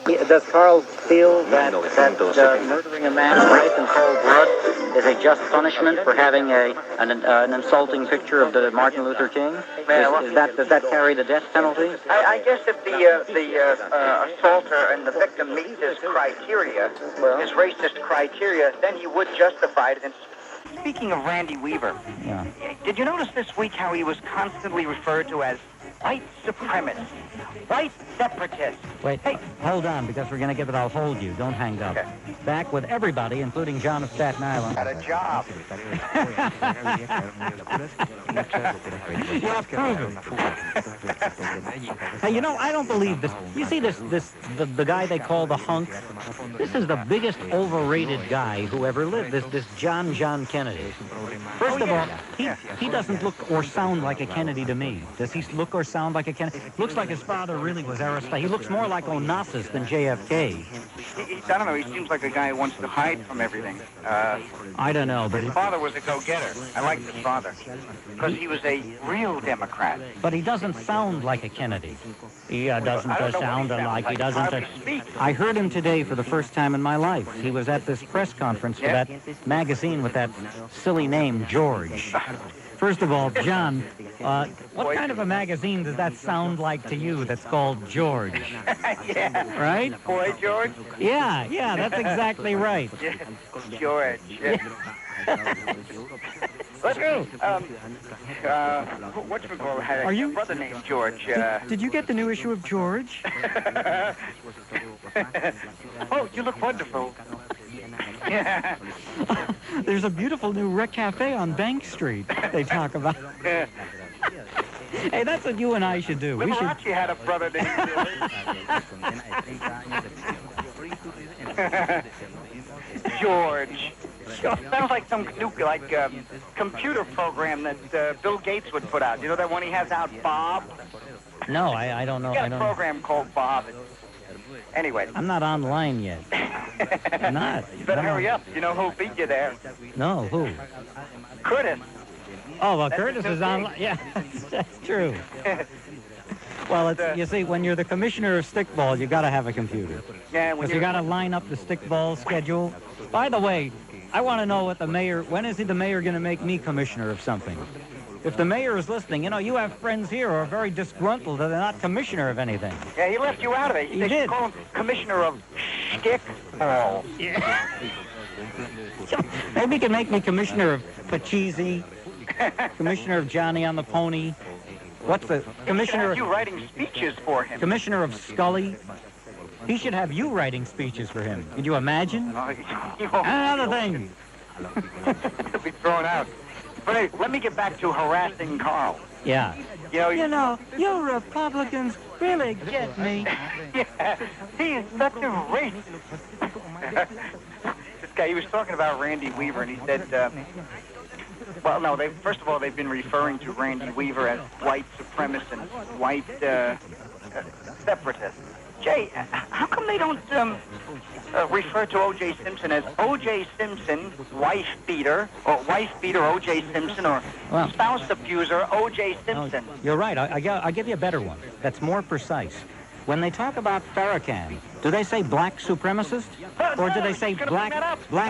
Does Carl feel that murdering a man right in cold blood is a just punishment for having an insulting picture of the Martin Luther King? Does that carry the death penalty? I guess if the assaulter and the victim meet his criteria, his racist criteria, then he would justify it. And speaking of Randy Weaver, did you notice this week how he was constantly referred to as white supremacist, white separatist? Wait, hey, hold on, because we're going to give it. I'll hold you. Don't hang up. Okay. Back with everybody, including John of Staten Island. At a job. Hey, you know, I don't believe this. You see the guy they call the hunk? This is the biggest overrated guy who ever lived, this John Kennedy. First of all, he doesn't look or sound like a Kennedy to me. Does he look or sound like a Kennedy? Looks like his father really was Aristotle. He looks more like Onassis than JFK. I don't know, he seems like a guy who wants to hide from everything. I don't know, but his father was a go-getter. I liked his father, because he was a real Democrat. But he doesn't sound like a Kennedy. He doesn't sound like he doesn't. I heard him today for the first time in my life. He was at this press conference for that magazine with that silly name, George. First of all, John, what kind of a magazine does that sound like to you that's called George? Yeah. Right? Boy George? Yeah, that's exactly right. George. That's true. Whatchamacallit had a brother named George. Did you get the new issue of George? Oh, you look wonderful. Yeah. There's a beautiful new rec cafe on Bank Street they talk about. Hey, that's what you and I should do. Liberace had a brother named George. Sounds like some new computer program that Bill Gates would put out. You know that one he has out, Bob? No, I don't know. He got a program called Bob. Anyway. I'm not online yet. I'm not. You better hurry up. You know who'll beat you there? No, who? Curtis. Oh, well, Curtis is online. Yeah, that's true. Well, you see, when you're the commissioner of stickball, you got to have a computer. Yeah, because you got to line up the stickball schedule. By the way, I want to know what the mayor. When is the mayor going to make me commissioner of something? If the mayor is listening, you know, you have friends here who are very disgruntled that they're not commissioner of anything. Yeah, he left you out of it. He did. Call him commissioner of stickball. Yeah. Maybe you can make me commissioner of Pachisi, commissioner of Johnny on the Pony. What's the commissioner? You writing speeches for him. Commissioner of Scully. He should have you writing speeches for him. Could you imagine? Another thing. He'll be thrown out. But hey, let me get back to harassing Carl. Yeah. You know, you Republicans really get me. Yeah, he is such a racist. This guy, he was talking about Randy Weaver, and he said, well, no, first of all, they've been referring to Randy Weaver as white supremacist and white separatist. Jay, how come they don't refer to O.J. Simpson as O.J. Simpson, wife beater, or wife beater O.J. Simpson, or spouse abuser O.J. Simpson? No, you're right. I'll give you a better one that's more precise. When they talk about Farrahkan, do they say black supremacist? Or do they say black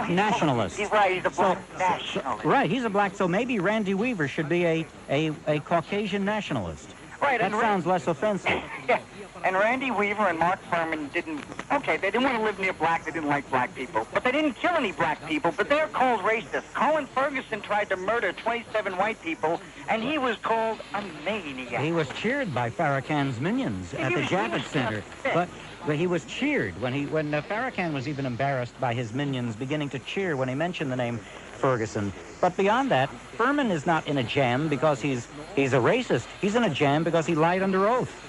nationalist? He's right, he's a black nationalist. Right, he's a black, so maybe Randy Weaver should be a Caucasian nationalist. Right, that sounds less offensive. Yeah. And Randy Weaver and Mark Furman they didn't want to live near black, they didn't like black people. But they didn't kill any black people, but they're called racist. Colin Ferguson tried to murder 27 white people, and he was called a maniac. He was cheered by Farrahkan's minions at the Javits Center. But he was cheered when Farrahkan was even embarrassed by his minions beginning to cheer when he mentioned the name Ferguson. But beyond that, Furman is not in a jam because he's a racist. He's in a jam because he lied under oath.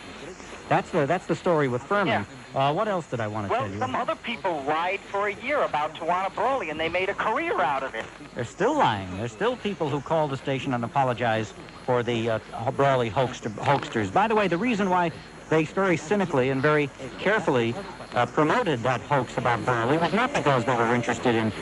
That's the story with Furman. Yeah. What else did I want to tell you? Well, some other people lied for a year about Tawana Brawley, and they made a career out of it. They're still lying. There's still people who call the station and apologize for the Brawley hoaxsters. By the way, the reason why they very cynically and very carefully promoted that hoax about Burley was not because they were interested in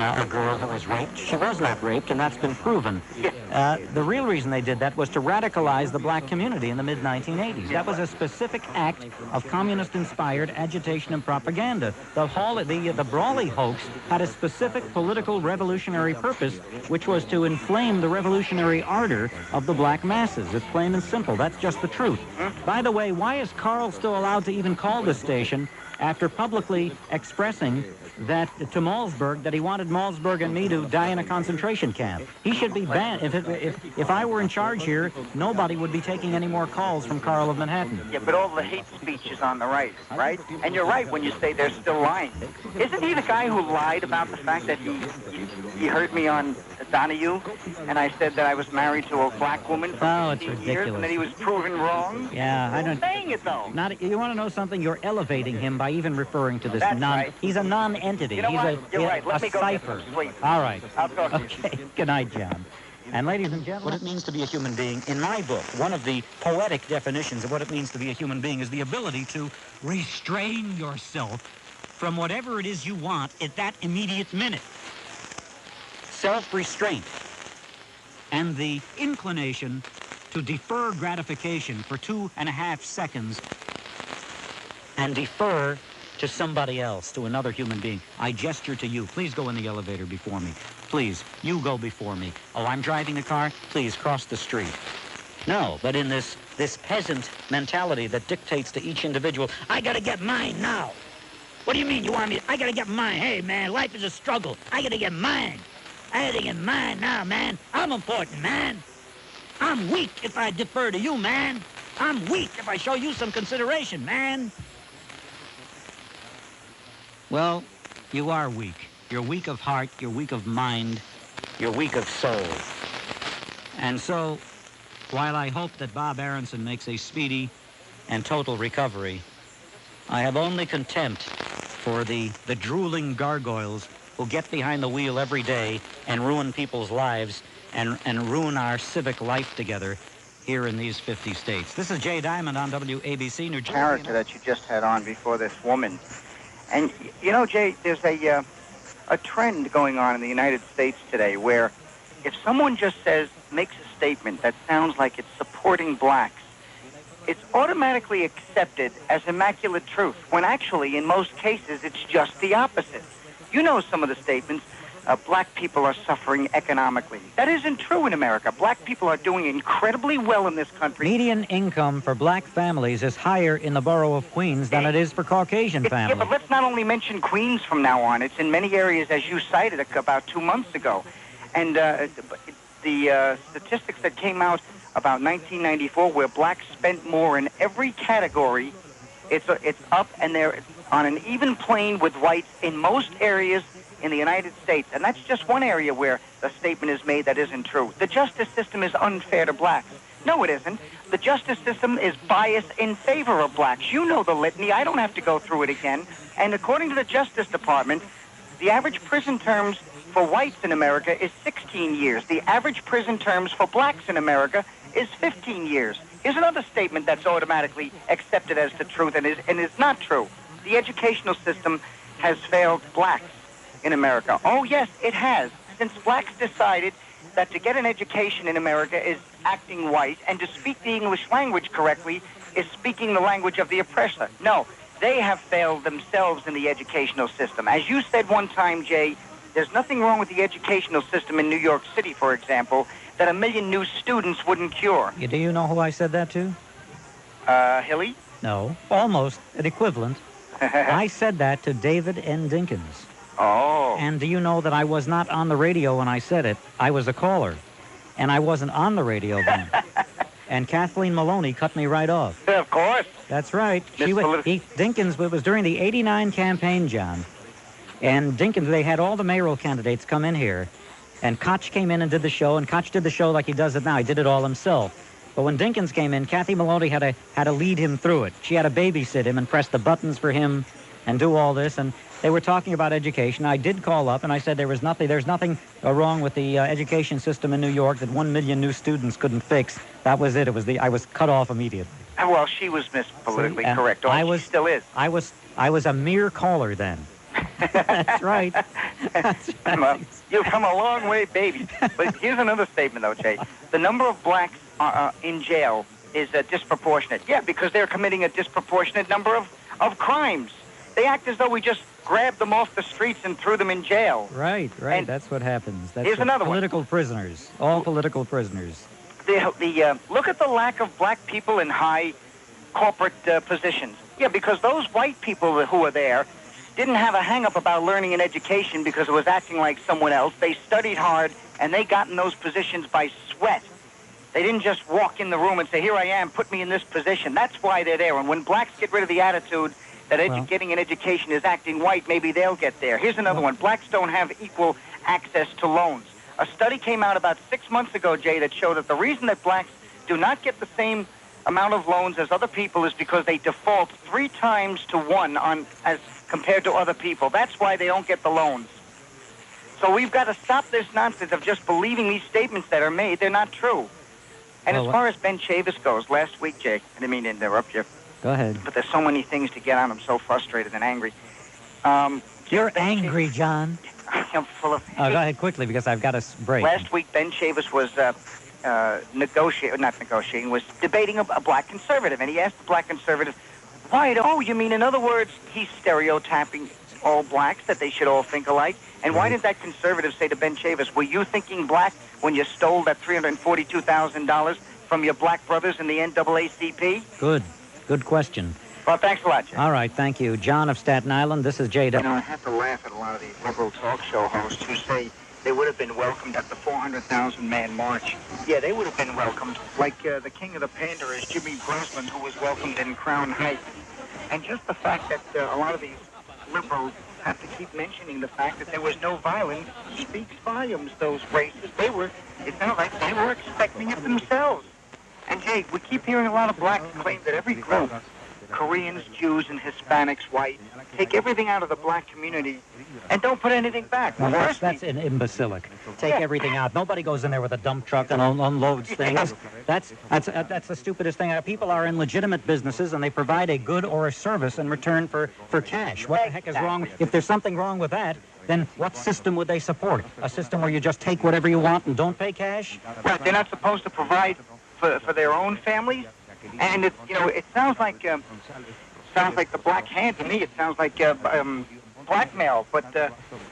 a girl who was raped. She was not raped, and that's been proven. The real reason they did that was to radicalize the black community in the mid-1980s. That was a specific act of communist-inspired agitation and propaganda. The Brawley hoax had a specific political revolutionary purpose, which was to inflame the revolutionary ardor of the black masses. It's plain and simple. That's just the truth. By the way, why is Carl still allowed to even call this station after publicly expressing that to Malmsberg that he wanted Malmsberg and me to die in a concentration camp? He should be banned. If I were in charge here, nobody would be taking any more calls from Carl of Manhattan. Yeah, but all the hate speech is on the right? And you're right when you say they're still lying. Isn't he the guy who lied about the fact that he heard me on Donahue, and I said that I was married to a black woman for 15 years, and that he was proven wrong? Yeah, I don't... saying it, though. You want to know something? You're elevating him by even referring to this right. He's a non-entity. You know what? You're right. Let me go cipher. get some sleep. All right. I'll talk to you. Okay. Good night, John. And ladies and gentlemen, what it means to be a human being, in my book, one of the poetic definitions of what it means to be a human being is the ability to restrain yourself from whatever it is you want at that immediate minute. Self-restraint and the inclination to defer gratification for 2.5 seconds and defer to somebody else, to another human being. I gesture to you. Please go in the elevator before me. Please, you go before me. Oh, I'm driving a car? Please, cross the street. No, but in this peasant mentality that dictates to each individual, I gotta get mine now. What do you mean you want me? I gotta get mine. Hey, man, life is a struggle. I gotta get mine. I gotta get mine now, man. I'm important, man. I'm weak if I defer to you, man. I'm weak if I show you some consideration, man. Well, you are weak. You're weak of heart, you're weak of mind, you're weak of soul. And so, while I hope that Bob Aronson makes a speedy and total recovery, I have only contempt for the drooling gargoyles who get behind the wheel every day and ruin people's lives and ruin our civic life together here in these 50 states. This is Jay Diamond on WABC, New Jersey. Character that you just had on before this woman. And, you know, Jay, there's a trend going on in the United States today where if someone just makes a statement that sounds like it's supporting blacks, it's automatically accepted as immaculate truth, when actually, in most cases, it's just the opposite. You know some of the statements, black people are suffering economically. That isn't true in America. Black people are doing incredibly well in this country. Median income for black families is higher in the borough of Queens than it is for Caucasian families. Yeah, but let's not only mention Queens from now on. It's in many areas, as you cited about 2 months ago. And the statistics that came out about 1994, where blacks spent more in every category, it's up, and they're on an even plane with whites in most areas in the United States. And that's just one area where the statement is made that isn't true. The justice system is unfair to blacks. No, it isn't. The justice system is biased in favor of blacks. You know the litany. I don't have to go through it again. And according to the Justice Department, the average prison terms for whites in America is 16 years. The average prison terms for blacks in America is 15 years. Here's another statement that's automatically accepted as the truth and is not true. The educational system has failed blacks in America. Oh, yes, it has. Since blacks decided that to get an education in America is acting white, and to speak the English language correctly is speaking the language of the oppressor. No, they have failed themselves in the educational system. As you said one time, Jay, there's nothing wrong with the educational system in New York City, for example, that 1 million new students wouldn't cure. Do you know who I said that to? Hilly? No, almost an equivalent. I said that to David N. Dinkins. Oh. And do you know that I was not on the radio when I said it? I was a caller, and I wasn't on the radio then. And Kathleen Maloney cut me right off. Of course. That's right. Dinkins, it was during the 89 campaign, John. And Dinkins, they had all the mayoral candidates come in here. And Koch came in and did the show, and Koch did the show like he does it now. He did it all himself. But when Dinkins came in, Kathy Maloney had to lead him through it. She had to babysit him and press the buttons for him and do all this. And they were talking about education. I did call up, and I said there's nothing wrong with the education system in New York that 1 million new students couldn't fix. That was it. I was cut off immediately. Well, she was politically correct. She still is. I was I was a mere caller then. That's right. That's right. Well, you've come a long way, baby. But here's another statement, though, Jay. The number of blacks in jail is disproportionate. Yeah, because they're committing a disproportionate number of crimes. They act as though we just grabbed them off the streets and threw them in jail. Right. And that's what happens. That's here's another one. Political prisoners. All political prisoners. Look at the lack of black people in high corporate positions. Yeah, because those white people who were there didn't have a hang-up about learning and education because it was acting like someone else. They studied hard, and they got in those positions by sweat. They didn't just walk in the room and say, here I am, put me in this position. That's why they're there. And when blacks get rid of the attitude that getting an education is acting white, maybe they'll get there. Here's another one. Blacks don't have equal access to loans. A study came out about 6 months ago, Jay, that showed that the reason that blacks do not get the same amount of loans as other people is because they default 3 times to 1 as compared to other people. That's why they don't get the loans. So we've got to stop this nonsense of just believing these statements that are made. They're not true. And as far as Ben Chavis goes, last week, Jay, I didn't mean to interrupt you. Go ahead. But there's so many things to get on. I'm so frustrated and angry. You're angry, John. I'm full of... Go ahead quickly, because I've got a break. Last week, Ben Chavis was was debating a black conservative, and he asked the black conservative, why? Oh, you mean, in other words, he's stereotyping all blacks, that they should all think alike? And why did that conservative say to Ben Chavis, were you thinking black when you stole that $342,000 from your black brothers in the NAACP? Good question. Well, thanks a lot, Jay. All right, thank you. John of Staten Island, this is J.W. You know, I have to laugh at a lot of these liberal talk show hosts who say they would have been welcomed at the 400,000-man march. Yeah, they would have been welcomed, like the king of the panderers, Jimmy Breslin, who was welcomed in Crown Heights. And just the fact that a lot of these liberals have to keep mentioning the fact that there was no violence speaks volumes. Those racists, it sounds like they were expecting it themselves. And Jay, we keep hearing a lot of blacks claim that every group, Koreans, Jews, and Hispanics, white, take everything out of the black community and don't put anything back. Well, that's an imbecilic. Take everything out. Nobody goes in there with a dump truck and unloads things. That's the stupidest thing. People are in legitimate businesses and they provide a good or a service in return for cash. What the heck is wrong? If there's something wrong with that, then what system would they support? A system where you just take whatever you want and don't pay cash? Right, they're not supposed to provide for their own families. And it sounds like the black hand to me. It sounds like blackmail, but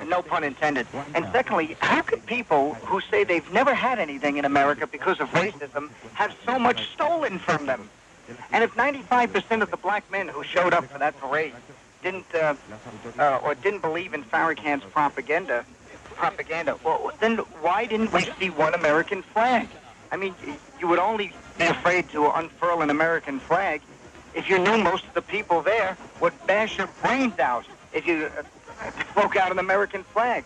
no pun intended. And secondly, how could people who say they've never had anything in America because of racism have so much stolen from them? And if 95% of the black men who showed up for that parade didn't believe in Farrahkan's propaganda, well, then why didn't we see one American flag? I mean, you would only be afraid to unfurl an American flag if you knew most of the people there would bash your brains out if you spoke out an American flag.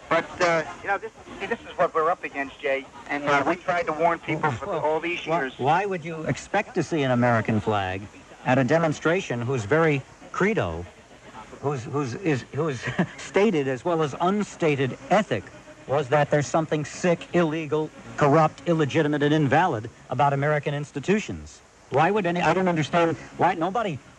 But, this is what we're up against, Jay. And we tried to warn people for all these years. Why would you expect to see an American flag at a demonstration whose very credo, whose stated as well as unstated ethic was that there's something sick, illegal, corrupt, illegitimate, and invalid about American institutions? Why would I don't understand why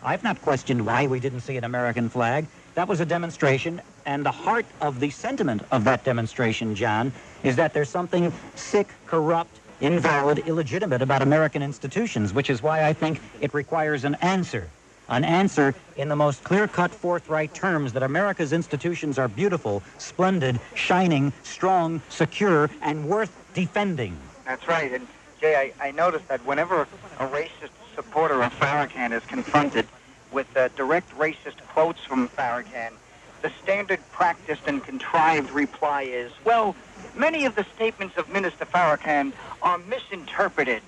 I've not questioned why we didn't see an American flag. That was a demonstration, and the heart of the sentiment of that demonstration, John, is that there's something sick, corrupt, invalid, illegitimate about American institutions, which is why I think it requires an answer in the most clear-cut, forthright terms that America's institutions are beautiful, splendid, shining, strong, secure, and worth defending. That's right. And, Jay, I noticed that whenever a racist supporter of Farrahkan is confronted with direct racist quotes from Farrahkan, the standard practiced and contrived reply is, well, many of the statements of Minister Farrahkan are misinterpreted,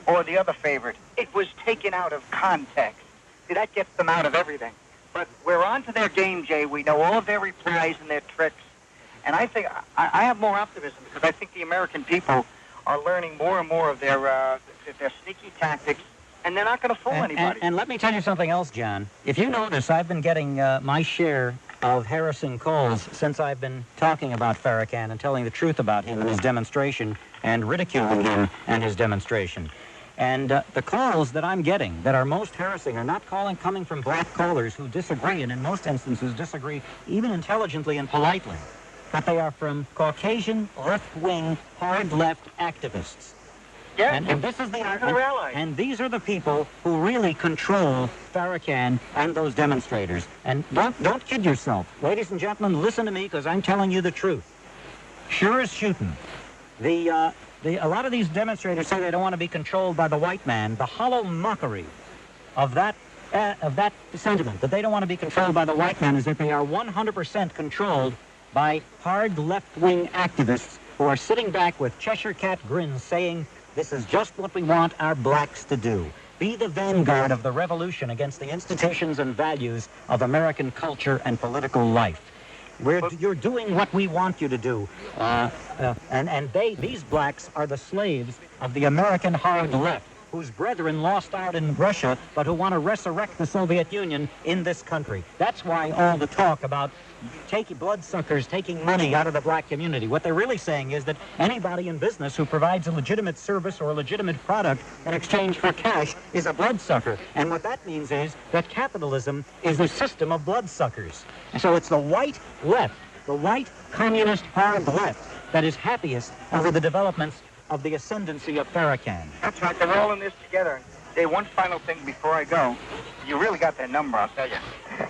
or the other favorite, it was taken out of context. See, that gets them out of everything. But we're on to their game, Jay. We know all of their replies and their tricks. And I think I have more optimism because I think the American people are learning more and more of their sneaky tactics, and they're not going to fool anybody. And let me tell you something else, John. If you notice, I've been getting my share of harassing calls since I've been talking about Farrahkan and telling the truth about him and his demonstration and ridiculing him and his demonstration. And the calls that I'm getting that are most harassing are not coming from black callers who disagree, and in most instances disagree even intelligently and politely, but they are from Caucasian, left-wing, hard-left activists. Yeah, and this is and these are the people who really control Farrahkan and those demonstrators. And don't kid yourself. Ladies and gentlemen, listen to me, because I'm telling you the truth. Sure as shooting. A lot of these demonstrators say they don't want to be controlled by the white man. The hollow mockery of that sentiment, that they don't want to be controlled by the white man, is that they are 100% controlled by hard left-wing activists who are sitting back with Cheshire Cat grins saying, this is just what we want our blacks to do. Be the vanguard of the revolution against the institutions and values of American culture and political life. You're doing what we want you to do. These blacks are the slaves of the American hard left, whose brethren lost out in Russia, but who want to resurrect the Soviet Union in this country. That's why all the talk about taking bloodsuckers, taking money out of the black community. What they're really saying is that anybody in business who provides a legitimate service or a legitimate product in exchange for cash is a bloodsucker. And what that means is that capitalism is a system of bloodsuckers. And so it's the white left, the white communist hard left, that is happiest over the developments of the ascendancy of Farrahkan. That's right. They're all in this together. Jay, one final thing before I go. You really got their number, I'll tell you.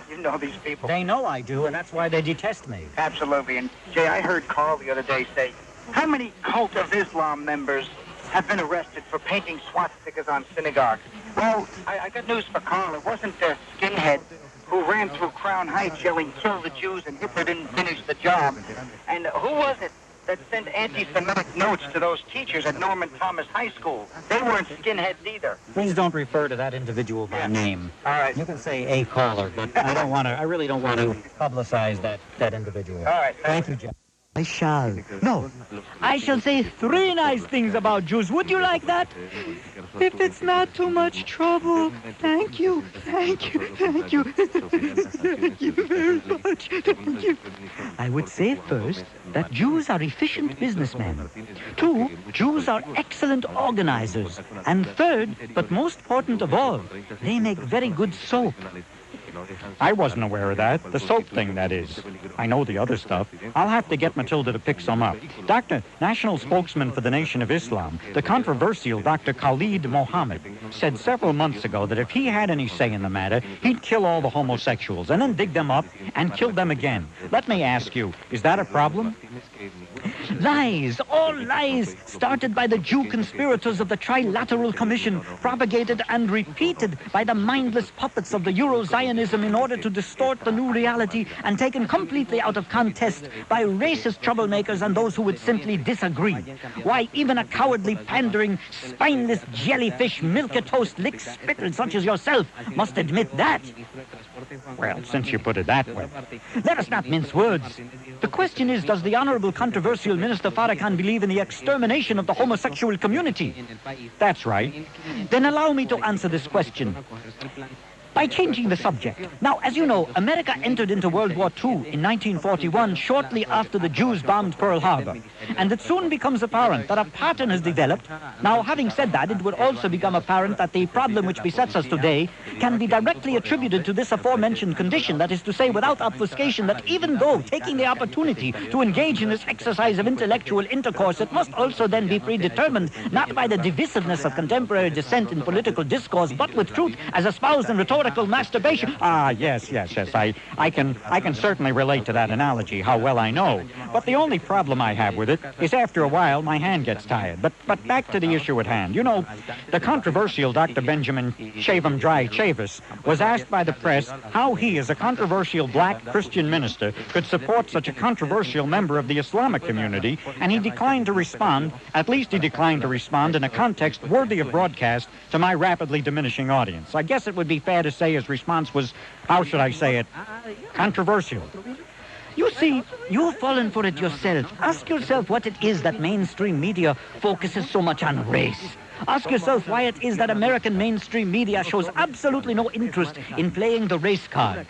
You know these people. They know I do, and that's why they detest me. Absolutely. And, Jay, I heard Carl the other day say, how many Cult of Islam members have been arrested for painting swastikas on synagogues? Well, I got news for Carl. It wasn't the skinhead who ran through Crown Heights yelling, kill the Jews, and Hitler didn't finish the job. And who was it that sent anti-Semitic notes to those teachers at Norman Thomas High School? They weren't skinheads either. Please don't refer to that individual by name. All right. You can say a caller, but I really don't want to publicize that individual. All right. Thank you, Jeff. I shall. No, I shall say 3 nice things about Jews. Would you like that? If it's not too much trouble. Thank you. Thank you. Thank you. Thank you very much. Thank you. I would say first that Jews are efficient businessmen. 2, Jews are excellent organizers. And third, but most important of all, they make very good soap. I wasn't aware of that. The soap thing, that is. I know the other stuff. I'll have to get Matilda to pick some up. Dr. National Spokesman for the Nation of Islam, the controversial Dr. Khalid Mohammed, said several months ago that if he had any say in the matter, he'd kill all the homosexuals and then dig them up and kill them again. Let me ask you, is that a problem? Lies, all lies, started by the Jew conspirators of the Trilateral Commission, propagated and repeated by the mindless puppets of the Euro-Zionism in order to distort the new reality, and taken completely out of context by racist troublemakers and those who would simply disagree. Why, even a cowardly, pandering, spineless jellyfish, milk-a-toast, lick-spittle such as yourself must admit that. Well, since you put it that way. Let us not mince words. The question is, does the Honorable Controversial Minister Farrahkan believe in the extermination of the homosexual community? That's right. Then allow me to answer this question by changing the subject. Now, as you know, America entered into World War II in 1941, shortly after the Jews bombed Pearl Harbor. And it soon becomes apparent that a pattern has developed. Now, having said that, it would also become apparent that the problem which besets us today can be directly attributed to this aforementioned condition. That is to say, without obfuscation, that even though taking the opportunity to engage in this exercise of intellectual intercourse, it must also then be predetermined, not by the divisiveness of contemporary dissent in political discourse, but with truth as espoused in rhetorical masturbation. Ah, yes. I can certainly relate to that analogy, how well I know. But the only problem I have with it is after a while my hand gets tired. But back to the issue at hand. You know, the controversial Dr. Benjamin Shave-'em Dry Chavis was asked by the press how he, as a controversial black Christian minister, could support such a controversial member of the Islamic community, and he declined to respond. At least he declined to respond in a context worthy of broadcast to my rapidly diminishing audience. I guess it would be fair to say his response was, how should I say it, controversial. You see, you've fallen for it yourself. Ask yourself what it is that mainstream media focuses so much on race. Ask yourself why it is that American mainstream media shows absolutely no interest in playing the race card.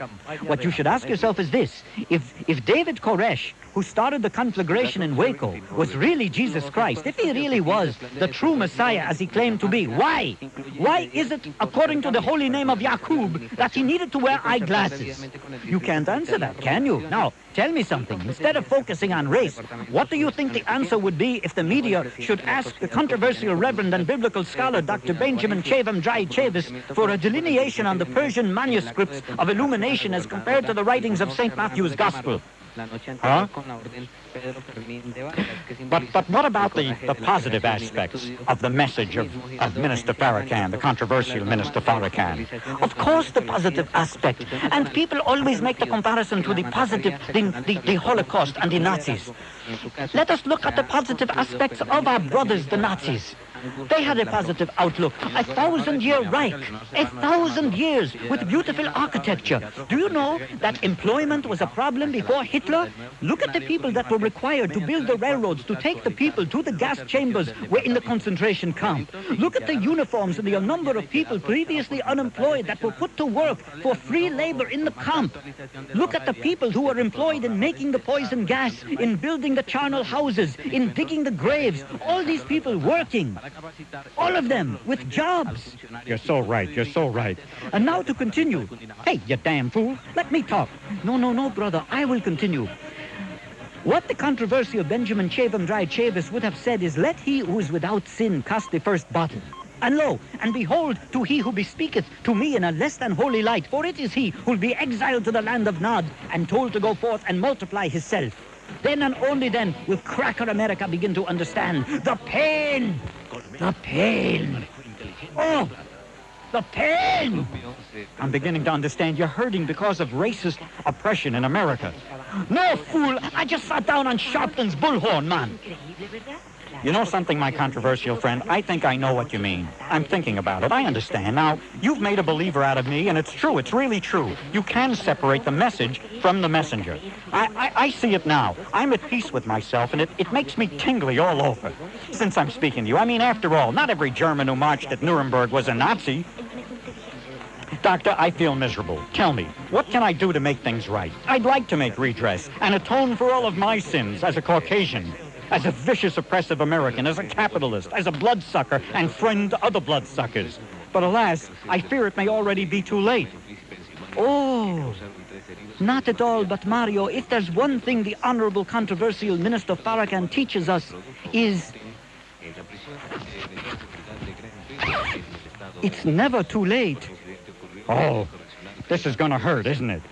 What you should ask yourself is this. If David Koresh, who started the conflagration in Waco, was really Jesus Christ, if he really was the true Messiah as he claimed to be, why? Why is it, according to the holy name of Yaqub, that he needed to wear eyeglasses? You can't answer that, can you? Now, tell me something. Instead of focusing on race, what do you think the answer would be if the media should ask the controversial Reverend and biblical scholar Dr. Benjamin Chavam Jai Chavis for a delineation on the Persian manuscripts of illumination as compared to the writings of St. Matthew's Gospel? Huh? But what about the positive aspects of the message of Minister Farrahkan, the controversial Minister Farrahkan? Of course, the positive aspect. And people always make the comparison to the positive, the Holocaust and the Nazis. Let us look at the positive aspects of our brothers, the Nazis. They had a positive outlook. 1,000-year Reich. 1,000 years with beautiful architecture. Do you know that employment was a problem before Hitler? Look at the people that were required to build the railroads, to take the people to the gas chambers were in the concentration camp. Look at the uniforms and the number of people previously unemployed that were put to work for free labor in the camp. Look at the people who were employed in making the poison gas, in building the charnel houses, in digging the graves. All these people working. All of them with jobs. You're so right. You're so right. And now to continue. Hey, you damn fool. Let me talk. No, brother. I will continue. What the controversial Benjamin Chavam Jai Chavis would have said is, let he who is without sin cast the first bottle. And lo, and behold, to he who bespeaketh to me in a less than holy light, for it is he who will be exiled to the land of Nod and told to go forth and multiply himself. Then and only then will cracker America begin to understand the pain. The pain. Oh, the pain. I'm beginning to understand you're hurting because of racist oppression in America. No, fool. I just sat down on Sharpton's bullhorn, man. You know something, my controversial friend? I think I know what you mean. I'm thinking about it. I understand. Now, you've made a believer out of me, and it's true. It's really true. You can separate the message from the messenger. I see it now. I'm at peace with myself, and it makes me tingly all over since I'm speaking to you. I mean, after all, not every German who marched at Nuremberg was a Nazi. Doctor, I feel miserable. Tell me, what can I do to make things right? I'd like to make redress and atone for all of my sins as a Caucasian, as a vicious, oppressive American, as a capitalist, as a bloodsucker, and friend to other bloodsuckers. But alas, I fear it may already be too late. Oh, not at all, but Mario, if there's one thing the Honorable Controversial Minister Farrahkan teaches us is it's never too late. Oh, this is going to hurt, isn't it?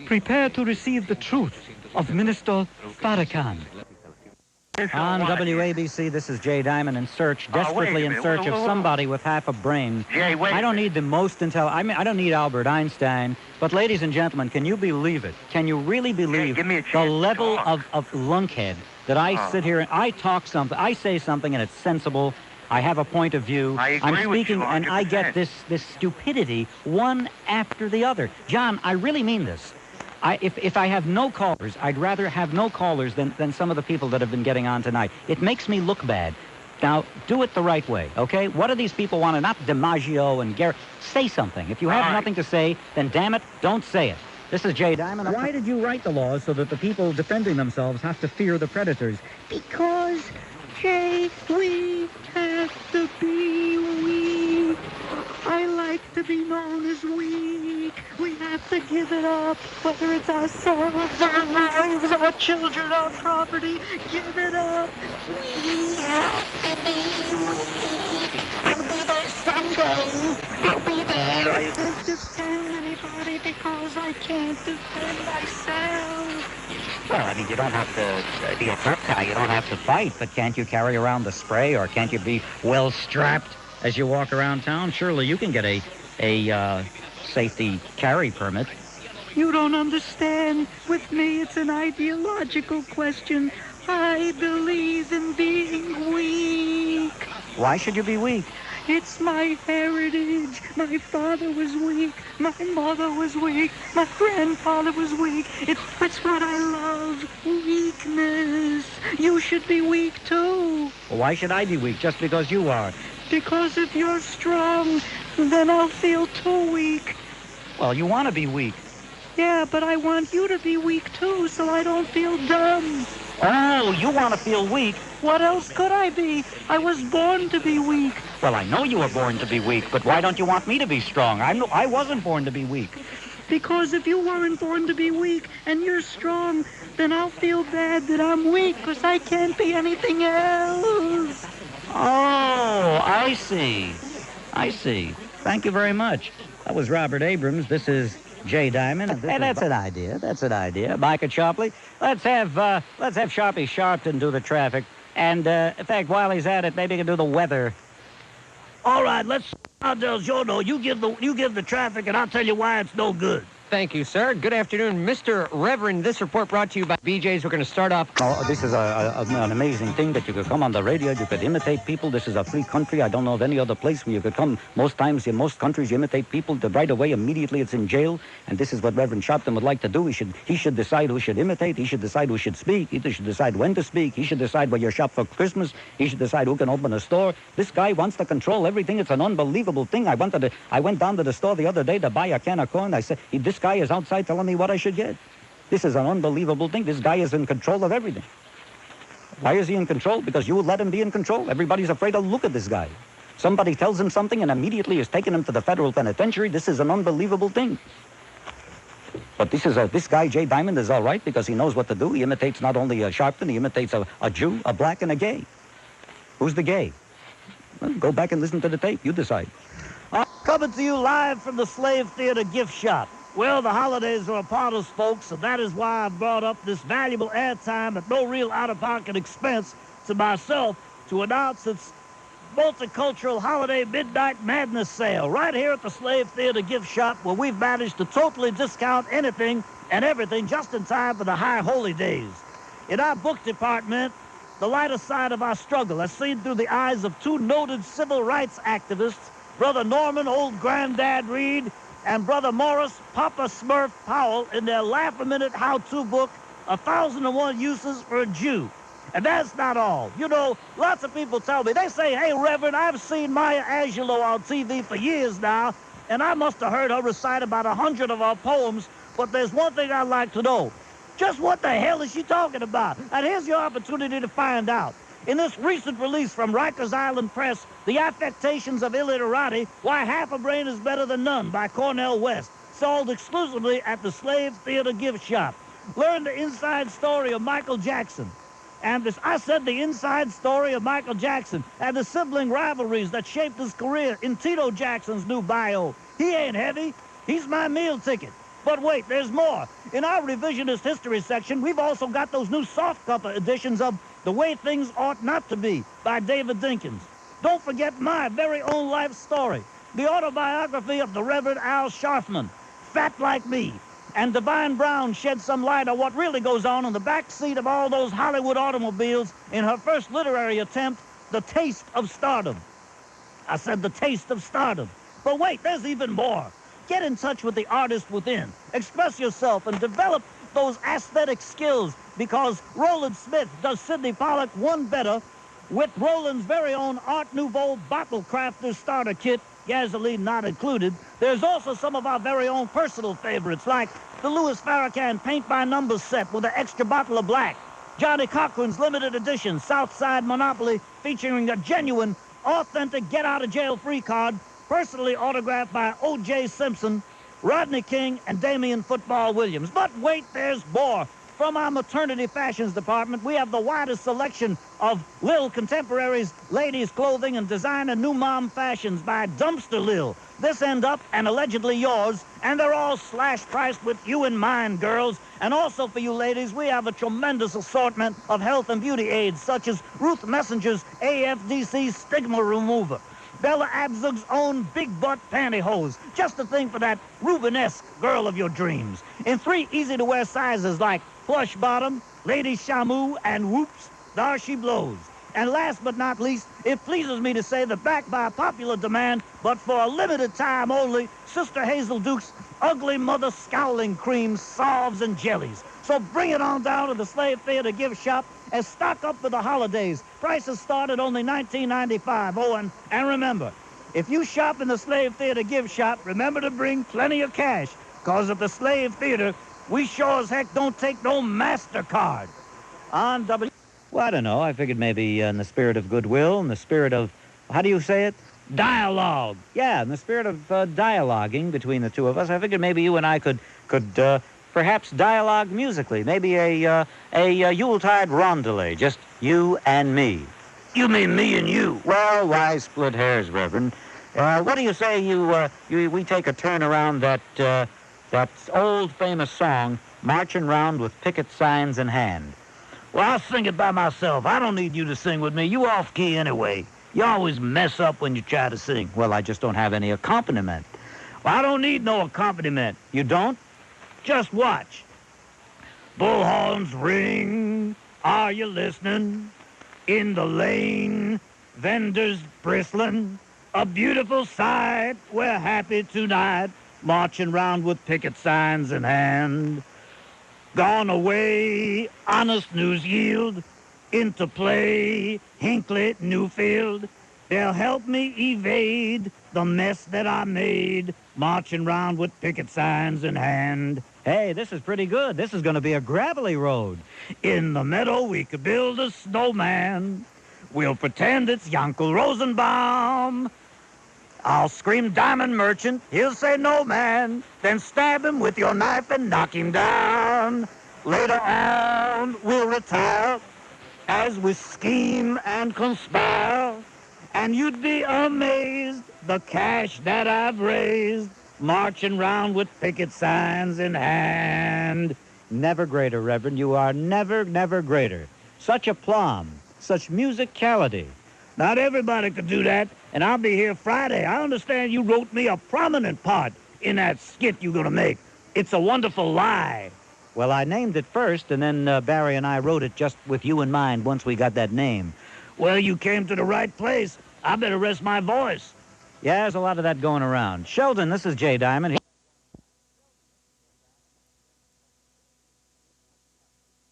Prepare to receive the truth of Minister Farrahkan. On WABC, this is Jay Diamond desperately in search of somebody with half a brain. Jay, wait. I don't need the most I don't need Albert Einstein. But ladies and gentlemen, can you believe it? Can you really believe give me a the chance to level talk. of lunkhead that I sit here and I talk something, I say something and it's sensible. I have a point of view. I agree I'm with speaking you and I get 100%. this stupidity one after the other. John, I really mean this. If I have no callers, I'd rather have no callers than some of the people that have been getting on tonight. It makes me look bad. Now, do it the right way, okay? What do these people want to, not DiMaggio and Garrett? Say something. If you have nothing to say, then damn it, don't say it. This is Jay Diamond. Why did you write the laws so that the people defending themselves have to fear the predators? Because, Jay, we have to be weak. I like to be known as weak. We have to give it up, whether it's ourselves, our lives, our children, our property. Give it up. We have to be weak. I'll be there someday. I'll be there. I can't defend anybody because I can't defend myself. Well, I mean, you don't have to be a tough guy. You don't have to fight, but can't you carry around the spray, or can't you be well strapped as you walk around town? Surely you can get a safety carry permit. You don't understand. With me, it's an ideological question. I believe in being weak. Why should you be weak? It's my heritage. My father was weak. My mother was weak. My grandfather was weak. It's what I love. Weakness. You should be weak, too. Well, why should I be weak just because you are? Because if you're strong, then I'll feel too weak. Well, you want to be weak. Yeah, but I want you to be weak, too, so I don't feel dumb. Oh, you want to feel weak? What else could I be? I was born to be weak. Well, I know you were born to be weak, but why don't you want me to be strong? I wasn't born to be weak. Because if you weren't born to be weak and you're strong, then I'll feel bad that I'm weak because I can't be anything else. Oh, I see. I see. Thank you very much. That was Robert Abrams. This is Jay Diamond. Hey, that's an idea. That's an idea. Micah Chopley. Let's have Sharpie Sharpton do the traffic. And, in fact, while he's at it, maybe he can do the weather. All right, I'll tell Jono. You give the traffic, and I'll tell you why it's no good. Thank you, sir. Good afternoon, Mr. Reverend. This report brought to you by BJ's. We're going to start off. Oh, this is an amazing thing that you could come on the radio. You could imitate people. This is a free country. I don't know of any other place where you could come. Most times in most countries, you imitate people. Right away, immediately, it's in jail. And this is what Reverend Sharpton would like to do. He should decide who should imitate. He should decide who should speak. He should decide when to speak. He should decide where you shop for Christmas. He should decide who can open a store. This guy wants to control everything. It's an unbelievable thing. I went down to the store the other day to buy a can of corn. I said, this guy is outside telling me what I should get. This is an unbelievable thing. This guy is in control of everything. Why is he in control? Because you would let him be in control. Everybody's afraid to look at this guy. Somebody tells him something and immediately is taking him to the federal penitentiary. This is an unbelievable thing. But this guy, Jay Diamond, is all right because he knows what to do. He imitates not only a Sharpton, he imitates a Jew, a black, and a gay. Who's the gay? Well, go back and listen to the tape. You decide. Coming to you live from the Slave Theater gift shop. Well, the holidays are upon us, folks, and that is why I brought up this valuable airtime at no real out-of-pocket expense to myself to announce its multicultural holiday midnight madness sale right here at the Slave Theater gift shop, where we've managed to totally discount anything and everything just in time for the high holy days. In our book department, the lighter side of our struggle, as seen through the eyes of two noted civil rights activists, Brother Norman Old Granddad Reed and Brother Morris Papa Smurf Powell, in their laugh-a-minute how-to book, 1001 Uses for a Jew. And that's not all. You know, lots of people tell me, they say, hey, Reverend, I've seen Maya Angelou on TV for years now, and I must have heard her recite about 100 of her poems, but there's one thing I'd like to know. Just what the hell is she talking about? And here's your opportunity to find out. In this recent release from Rikers Island Press, The Affectations of Illiterati, Why Half a Brain is Better Than None by Cornel West, sold exclusively at the Slave Theater gift shop. Learn the inside story of Michael Jackson. And the inside story of Michael Jackson and the sibling rivalries that shaped his career in Tito Jackson's new bio. He ain't heavy. He's my meal ticket. But wait, there's more. In our revisionist history section, we've also got those new softcover editions of The Way Things Ought Not to Be by David Dinkins. Don't forget my very own life story, the autobiography of the Reverend Al Sharpton, Fat Like Me. And Divine Brown shed some light on what really goes on in the back seat of all those Hollywood automobiles in her first literary attempt, The Taste of Stardom. I said The Taste of Stardom. But wait, there's even more. Get in touch with the artist within. Express yourself and develop those aesthetic skills, because Roland Smith does Sidney Pollack one better with Roland's very own Art Nouveau Bottle Crafter Starter Kit, gasoline not included. There's also some of our very own personal favorites, like the Louis Farrahkan Paint by Numbers set with an extra bottle of black, Johnny Cochran's limited edition Southside Monopoly featuring a genuine, authentic get-out-of-jail-free card, personally autographed by O.J. Simpson, Rodney King, and Damian Football Williams. But wait, there's more. From our maternity fashions department, we have the widest selection of Lil Contemporaries, ladies' clothing, and designer new mom fashions by Dumpster Lil. This end up and allegedly yours, and they're all slash-priced with you in mind, girls. And also for you ladies, we have a tremendous assortment of health and beauty aids, such as Ruth Messenger's AFDC Stigma Remover, Bella Abzug's own big butt pantyhose, just the thing for that Rubenesque girl of your dreams, in 3 easy-to-wear sizes like plush bottom, lady shamu, and whoops, there she blows. And last but not least, it pleases me to say that backed by popular demand, but for a limited time only, Sister Hazel Duke's Ugly Mother Scowling Cream Salves and Jellies. So bring it on down to the Slave Theater gift shop and stock up for the holidays. Prices start at only $19.95. Oh, and remember, if you shop in the Slave Theater gift shop, remember to bring plenty of cash, because at the Slave Theater, we sure as heck don't take no MasterCard. On W... Well, I don't know. I figured maybe in the spirit of goodwill, in the spirit of, how do you say it? Dialogue. Yeah, in the spirit of dialoguing between the two of us, I figured maybe you and I could perhaps dialogue musically. Maybe a Yuletide rondelay, just you and me. You mean me and you? Well, why split hairs, Reverend? What do you say we take a turn around that old famous song, Marching Round with Picket Signs in Hand? Well, I'll sing it by myself. I don't need you to sing with me. You off-key anyway. You always mess up when you try to sing. Well, I just don't have any accompaniment. Well, I don't need no accompaniment. You don't? Just watch. Bullhorns ring. Are you listening? In the lane, vendors bristling. A beautiful sight. We're happy tonight. Marching round with picket signs in hand. Gone away, honest news yield, into play, Hinckley, Newfield. They'll help me evade the mess that I made, marching round with picket signs in hand. Hey, this is pretty good. This is going to be a gravelly road. In the meadow, we could build a snowman. We'll pretend it's Yankel Rosenbaum. I'll scream diamond merchant, he'll say no man, then stab him with your knife and knock him down. Later on, we'll retire as we scheme and conspire, and you'd be amazed the cash that I've raised, marching round with picket signs in hand. Never greater, Reverend, you are never, never greater. Such aplomb, such musicality. Not everybody could do that, and I'll be here Friday. I understand you wrote me a prominent part in that skit you're going to make. It's a Wonderful Lie. Well, I named it first, and then Barry and I wrote it just with you in mind once we got that name. Well, you came to the right place. I better rest my voice. Yeah, there's a lot of that going around. Sheldon, this is Jay Diamond.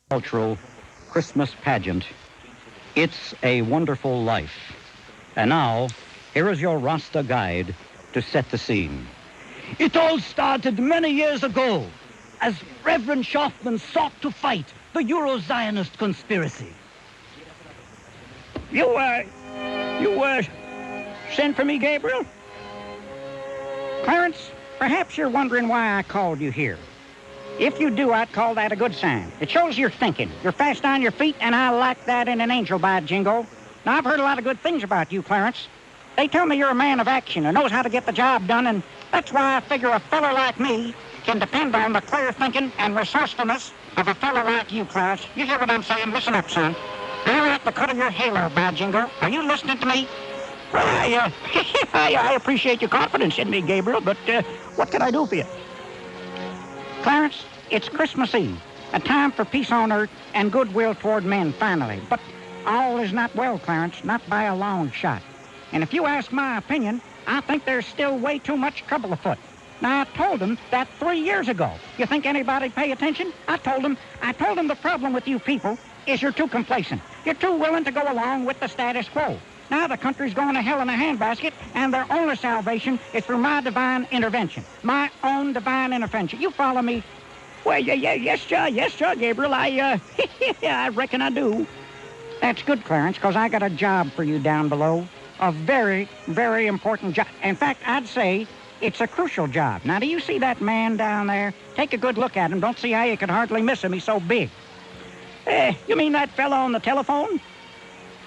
Cultural Christmas pageant. It's a Wonderful Life. And now, here is your Rasta guide to set the scene. It all started many years ago as Reverend Schaffman sought to fight the Euro-Zionist conspiracy. You sent for me, Gabriel? Clarence, perhaps you're wondering why I called you here. If you do, I'd call that a good sign. It shows you're thinking. You're fast on your feet, and I like that in an angel, by jingo. Now, I've heard a lot of good things about you, Clarence. They tell me you're a man of action who knows how to get the job done, and that's why I figure a fella like me can depend on the clear thinking and resourcefulness of a fella like you, Clarence. You hear what I'm saying? Listen up, son. You're at the cut of your halo, by jingo. Are you listening to me? Well, I appreciate your confidence in me, Gabriel, but what can I do for you? Clarence, it's Christmas Eve, a time for peace on earth and goodwill toward men, finally. But all is not well, Clarence, not by a long shot. And if you ask my opinion, I think there's still way too much trouble afoot. Now, I told them that 3 years ago. You think anybody'd pay attention? I told them the problem with you people is you're too complacent. You're too willing to go along with the status quo. Now the country's going to hell in a handbasket, and their only salvation is through my divine intervention. My own divine intervention. You follow me? Well, yes, sir, Gabriel. I reckon I do. That's good, Clarence, because I got a job for you down below. A very, very important job. In fact, I'd say it's a crucial job. Now, do you see that man down there? Take a good look at him. Don't see how you could hardly miss him. He's so big. You mean that fella on the telephone?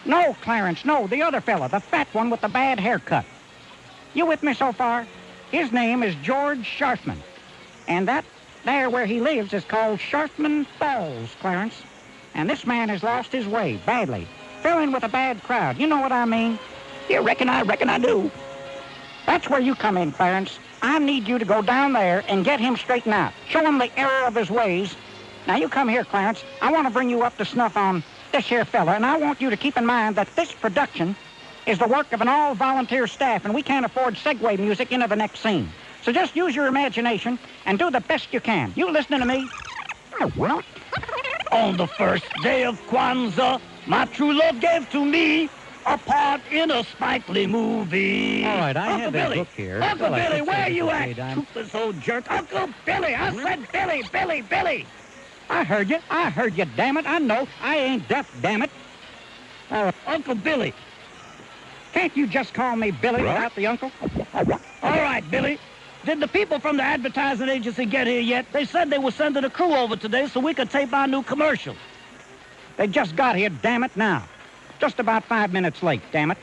No, Clarence, no, the other fella, the fat one with the bad haircut. You with me so far? His name is George Sharpton. And that there where he lives is called Sharpton Falls, Clarence. And this man has lost his way badly. Fell in with a bad crowd. You know what I mean? You reckon I do. That's where you come in, Clarence. I need you to go down there and get him straightened out. Show him the error of his ways Now, you come here, Clarence. I want to bring you up to snuff on this here fella, and I want you to keep in mind that this production is the work of an all-volunteer staff, and we can't afford segue music into the next scene. So just use your imagination and do the best you can. You listening to me? On the first day of Kwanzaa, my true love gave to me a part in a Spike Lee movie. All right, I Uncle have that Billy, book here. Uncle Well, I Billy, should where say you it's at? okay, Toothless old jerk. Uncle Billy, I said Billy. I heard you, damn it. I know. I ain't deaf, damn it. Uncle Billy. Can't you just call me Billy without the uncle? All right, Billy. Did the people from the advertising agency get here yet? They said they were sending a crew over today so we could tape our new commercial. They just got here, damn it, now. Just about 5 minutes late, damn it.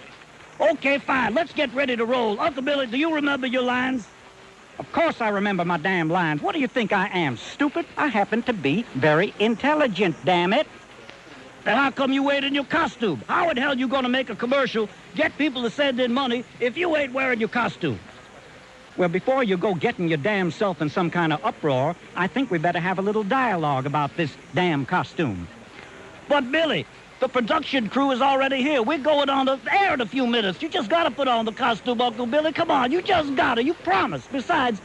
Okay, fine. Let's get ready to roll. Uncle Billy, do you remember your lines? Of course I remember my damn lines. What do you think I am, stupid? I happen to be very intelligent, damn it. Then how come you ain't in your costume? How in hell you gonna make a commercial, get people to send in money, if you ain't wearing your costume? Well, before you go getting your damn self in some kind of uproar, I think we better have a little dialogue about this damn costume. But, Billy, the production crew is already here. We're going on the air in a few minutes. You just gotta put on the costume, Uncle Billy. Come on, you just gotta. You promised. Besides,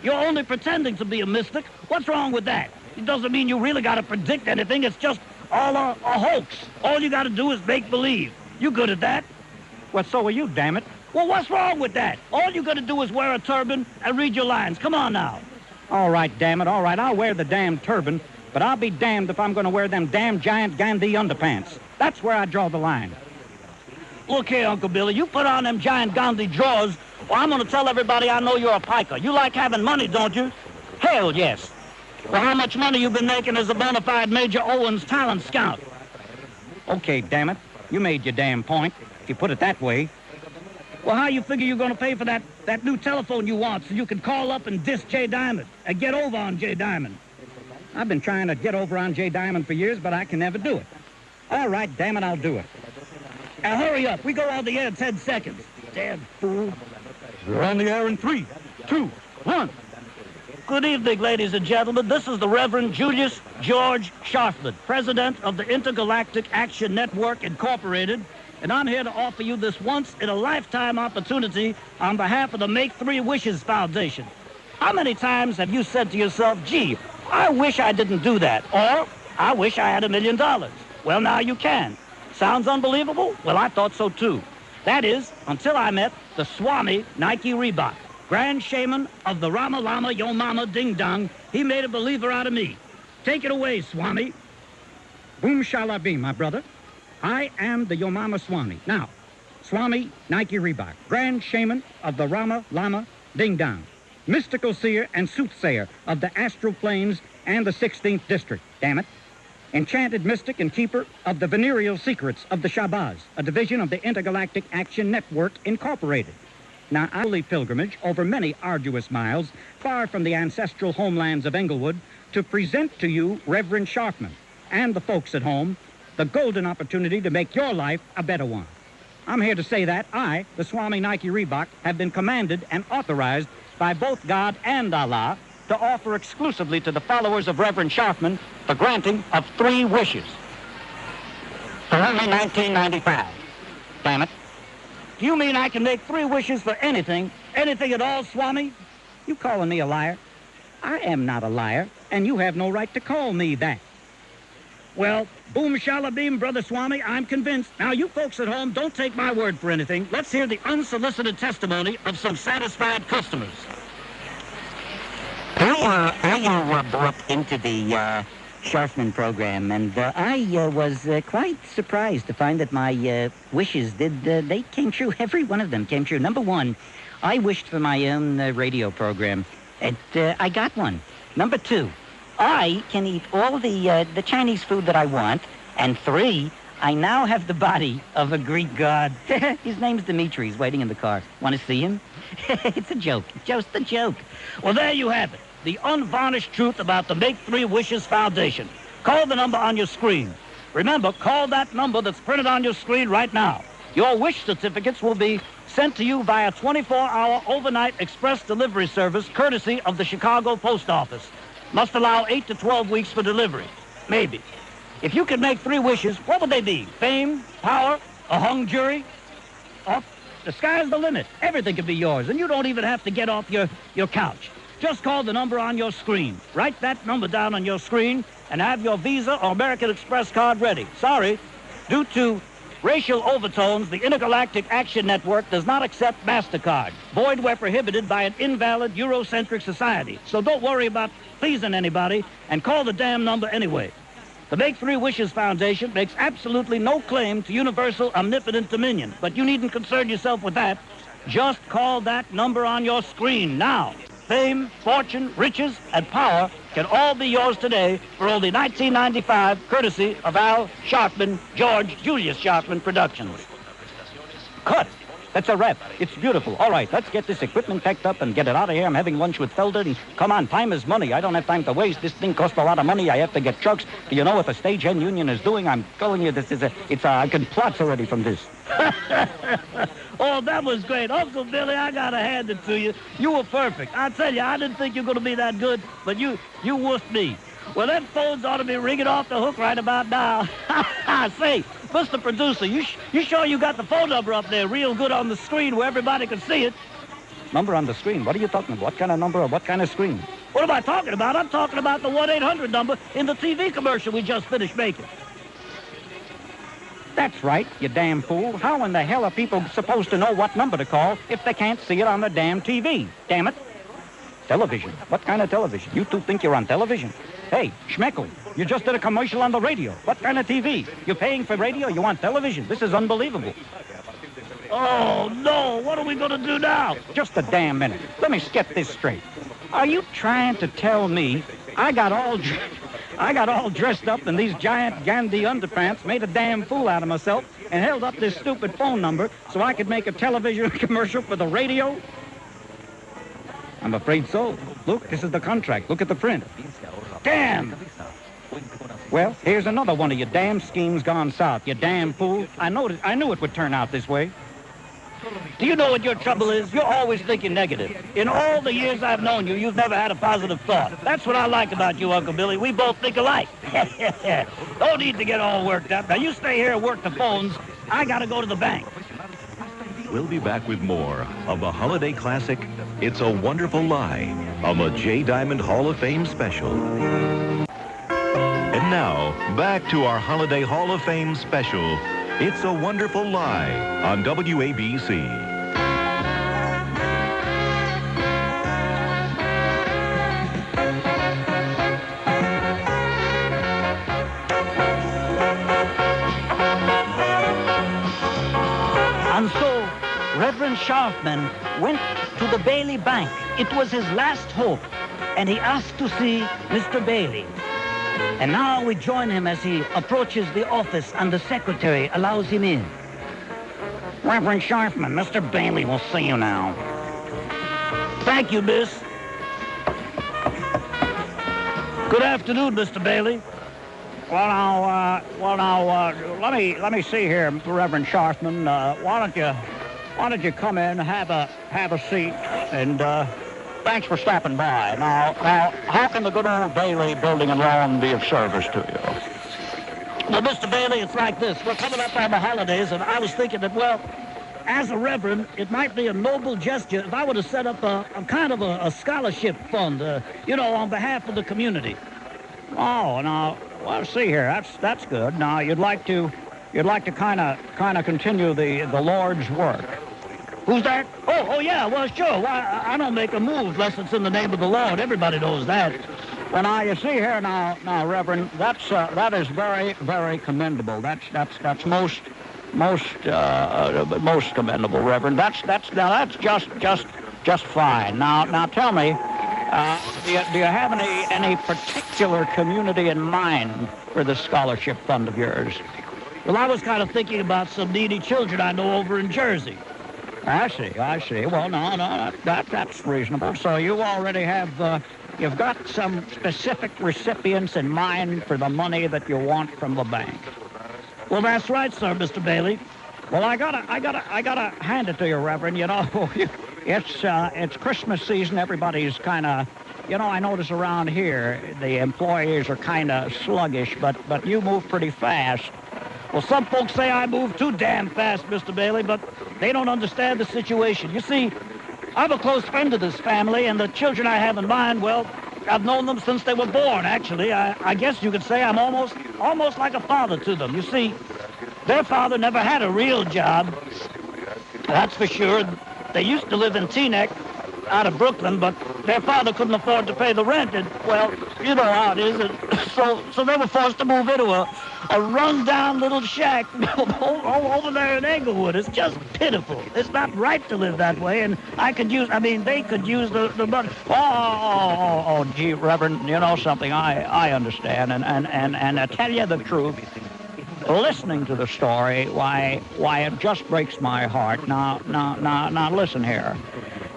you're only pretending to be a mystic. What's wrong with that? It doesn't mean you really gotta predict anything. It's just all a hoax. All you gotta do is make believe. You good at that? Well, so are you, damn it. Well, what's wrong with that? All you gotta do is wear a turban and read your lines. Come on now. All right, damn it. All right, I'll wear the damn turban, but I'll be damned if I'm going to wear them damn giant Gandhi underpants. That's where I draw the line. Look here, Uncle Billy. You put on them giant Gandhi drawers, or I'm gonna tell everybody I know you're a piker. You like having money, don't you? Hell yes. Well, how much money you been making as a bona fide Major Owens talent scout? Okay, damn it. You made your damn point, if you put it that way. Well, how you figure you're gonna pay for that new telephone you want so you can call up and diss Jay Diamond and get over on Jay Diamond? I've been trying to get over on Jay Diamond for years, but I can never do it. All right, damn it, I'll do it. Now, hurry up. We go on the air in 10 seconds. Damn fool. We're on the air in 3, 2, 1. Good evening, ladies and gentlemen. This is the Reverend Julius George Sharpton, president of the Intergalactic Action Network, Incorporated, and I'm here to offer you this once-in-a-lifetime opportunity on behalf of the Make 3 Wishes Foundation. How many times have you said to yourself, gee, I wish I didn't do that, or I wish I had $1 million? Well, now you can. Sounds unbelievable? Well, I thought so, too. That is, until I met the Swami Nike Reebok, Grand Shaman of the Rama Lama Yo Mama Ding Dong. He made a believer out of me. Take it away, Swami. Boom shala be, my brother. I am the Yomama Swami. Now, Swami Nike Reebok, Grand Shaman of the Rama Lama Ding Dong, mystical seer and soothsayer of the astral planes and the 16th district, damn it. Enchanted mystic and keeper of the venereal secrets of the Shabazz, a division of the Intergalactic Action Network, Incorporated. Now, I holy pilgrimage over many arduous miles, far from the ancestral homelands of Englewood, to present to you Reverend Sharpton and the folks at home the golden opportunity to make your life a better one. I'm here to say that I, the Swami Nike Reebok, have been commanded and authorized by both God and Allah to offer exclusively to the followers of Reverend Sharpton the granting of 3 wishes. For only $19.95. Damn it. Do you mean I can make 3 wishes for anything? Anything at all, Swami? You calling me a liar? I am not a liar, and you have no right to call me that. Well, boom shalabeam, Brother Swami, I'm convinced. Now, you folks at home, don't take my word for anything. Let's hear the unsolicited testimony of some satisfied customers. I brought into the Sharpton program, and I was quite surprised to find that my wishes they came true. Every one of them came true. Number 1, I wished for my own radio program, and I got one. Number 2, I can eat all the Chinese food that I want. And 3, I now have the body of a Greek god. His name's Dimitri. He's waiting in the car. Want to see him? It's a joke. Just a joke. Well, there you have it. The unvarnished truth about the Make 3 Wishes Foundation. Call the number on your screen. Remember, call that number that's printed on your screen right now. Your wish certificates will be sent to you via 24-hour overnight express delivery service courtesy of the Chicago Post Office. Must allow 8 to 12 weeks for delivery. Maybe. If you could make 3 wishes, what would they be? Fame? Power? A hung jury? Oh, the sky's the limit. Everything could be yours, and you don't even have to get off your couch. Just call the number on your screen. Write that number down on your screen and have your Visa or American Express card ready. Sorry, due to racial overtones, the Intergalactic Action Network does not accept MasterCard. Void where prohibited by an invalid Eurocentric society. So don't worry about pleasing anybody and call the damn number anyway. The Make 3 Wishes Foundation makes absolutely no claim to universal omnipotent dominion, but you needn't concern yourself with that. Just call that number on your screen now. Fame, fortune, riches, and power can all be yours today for only $19.95, courtesy of Al Sharpton, George Julius Sharpton Productions. Cut. That's a wrap. It's beautiful. All right, let's get this equipment packed up and get it out of here. I'm having lunch with Felder, and come on, time is money. I don't have time to waste. This thing costs a lot of money. I have to get trucks. Do you know what the Stagehand Union is doing? I'm telling you, I can plot already from this. Oh, that was great. Uncle Billy, I gotta hand it to you. You were perfect. I tell you, I didn't think you were gonna be that good, but you woofed me. Well, them phones ought to be ringing off the hook right about now. Say, Mr. Producer, you sure you got the phone number up there real good on the screen where everybody can see it? Number on the screen? What are you talking about? What kind of number or what kind of screen? What am I talking about? I'm talking about the 1-800 number in the TV commercial we just finished making. That's right, you damn fool. How in the hell are people supposed to know what number to call if they can't see it on the damn TV? Damn it. Television. What kind of television? You two think you're on television? Hey, Schmeckle, you just did a commercial on the radio. What kind of TV? You're paying for radio? You want television? This is unbelievable. Oh, no. What are we going to do now? Just a damn minute. Let me get this straight. Are you trying to tell me I got all dressed up in these giant Gandhi underpants, made a damn fool out of myself, and held up this stupid phone number so I could make a television commercial for the radio? I'm afraid so. Look, this is the contract. Look at the print. Damn! Well, here's another one of your damn schemes gone south, you damn fool. I knew it would turn out this way. Do you know what your trouble is? You're always thinking negative. In all the years I've known you, you've never had a positive thought. That's what I like about you, Uncle Billy. We both think alike. No need to get all worked up. Now, you stay here and work the phones. I gotta go to the bank. We'll be back with more of the holiday classic, It's a Wonderful Lie, on the J. Diamond Hall of Fame special. And now, back to our Holiday Hall of Fame special, It's a Wonderful Lie, on WABC. And so, Reverend Sharpton went to the Bailey Bank. It was his last hope, and he asked to see Mr. Bailey. And now we join him as he approaches the office, and the secretary allows him in. Reverend Sharpton, Mr. Bailey will see you now. Thank you, miss. Good afternoon, Mr. Bailey. Well, let me see here, Reverend Sharpton. Why don't you come in, have a seat, and thanks for stopping by. Now, how can the good old Bailey Building and Lawn be of service to you? Well, Mr. Bailey, it's like this. We're coming up on the holidays, and I was thinking that, well, as a reverend, it might be a noble gesture if I were to set up a kind of a scholarship fund, on behalf of the community. Oh, now, well, see here, that's good. Now, you'd like to kind of continue the Lord's work. Who's that? Oh, yeah, well, sure. Well, I don't make a move unless it's in the name of the Lord. Everybody knows that. Well, now, you see here now, Reverend, that is very, very commendable. That's most commendable, Reverend. That's just fine. Now, tell me, do you have any particular community in mind for the scholarship fund of yours? Well, I was kind of thinking about some needy children I know over in Jersey. I see. Well, no, that's reasonable. So you already have, you've got some specific recipients in mind for the money that you want from the bank. Well, that's right, sir, Mr. Bailey. Well, I gotta hand it to you, Reverend. You know, it's Christmas season. Everybody's kind of You know, I notice around here the employees are kind of sluggish, but you move pretty fast. Well, some folks say I move too damn fast, Mr. Bailey, but they don't understand the situation. You see, I'm a close friend of this family, and the children I have in mind, well, I've known them since they were born, actually. I guess you could say I'm almost like a father to them. You see, their father never had a real job, that's for sure. They used to live in Teaneck, out of Brooklyn, but their father couldn't afford to pay the rent, and, well, you know how it is. So they were forced to move into a run-down little shack over there in Englewood. It's just pitiful. It's not right to live that way, and they could use the money. Gee, Reverend, you know something, I understand, and I tell you the truth, listening to the story, why, it just breaks my heart. Now, listen here.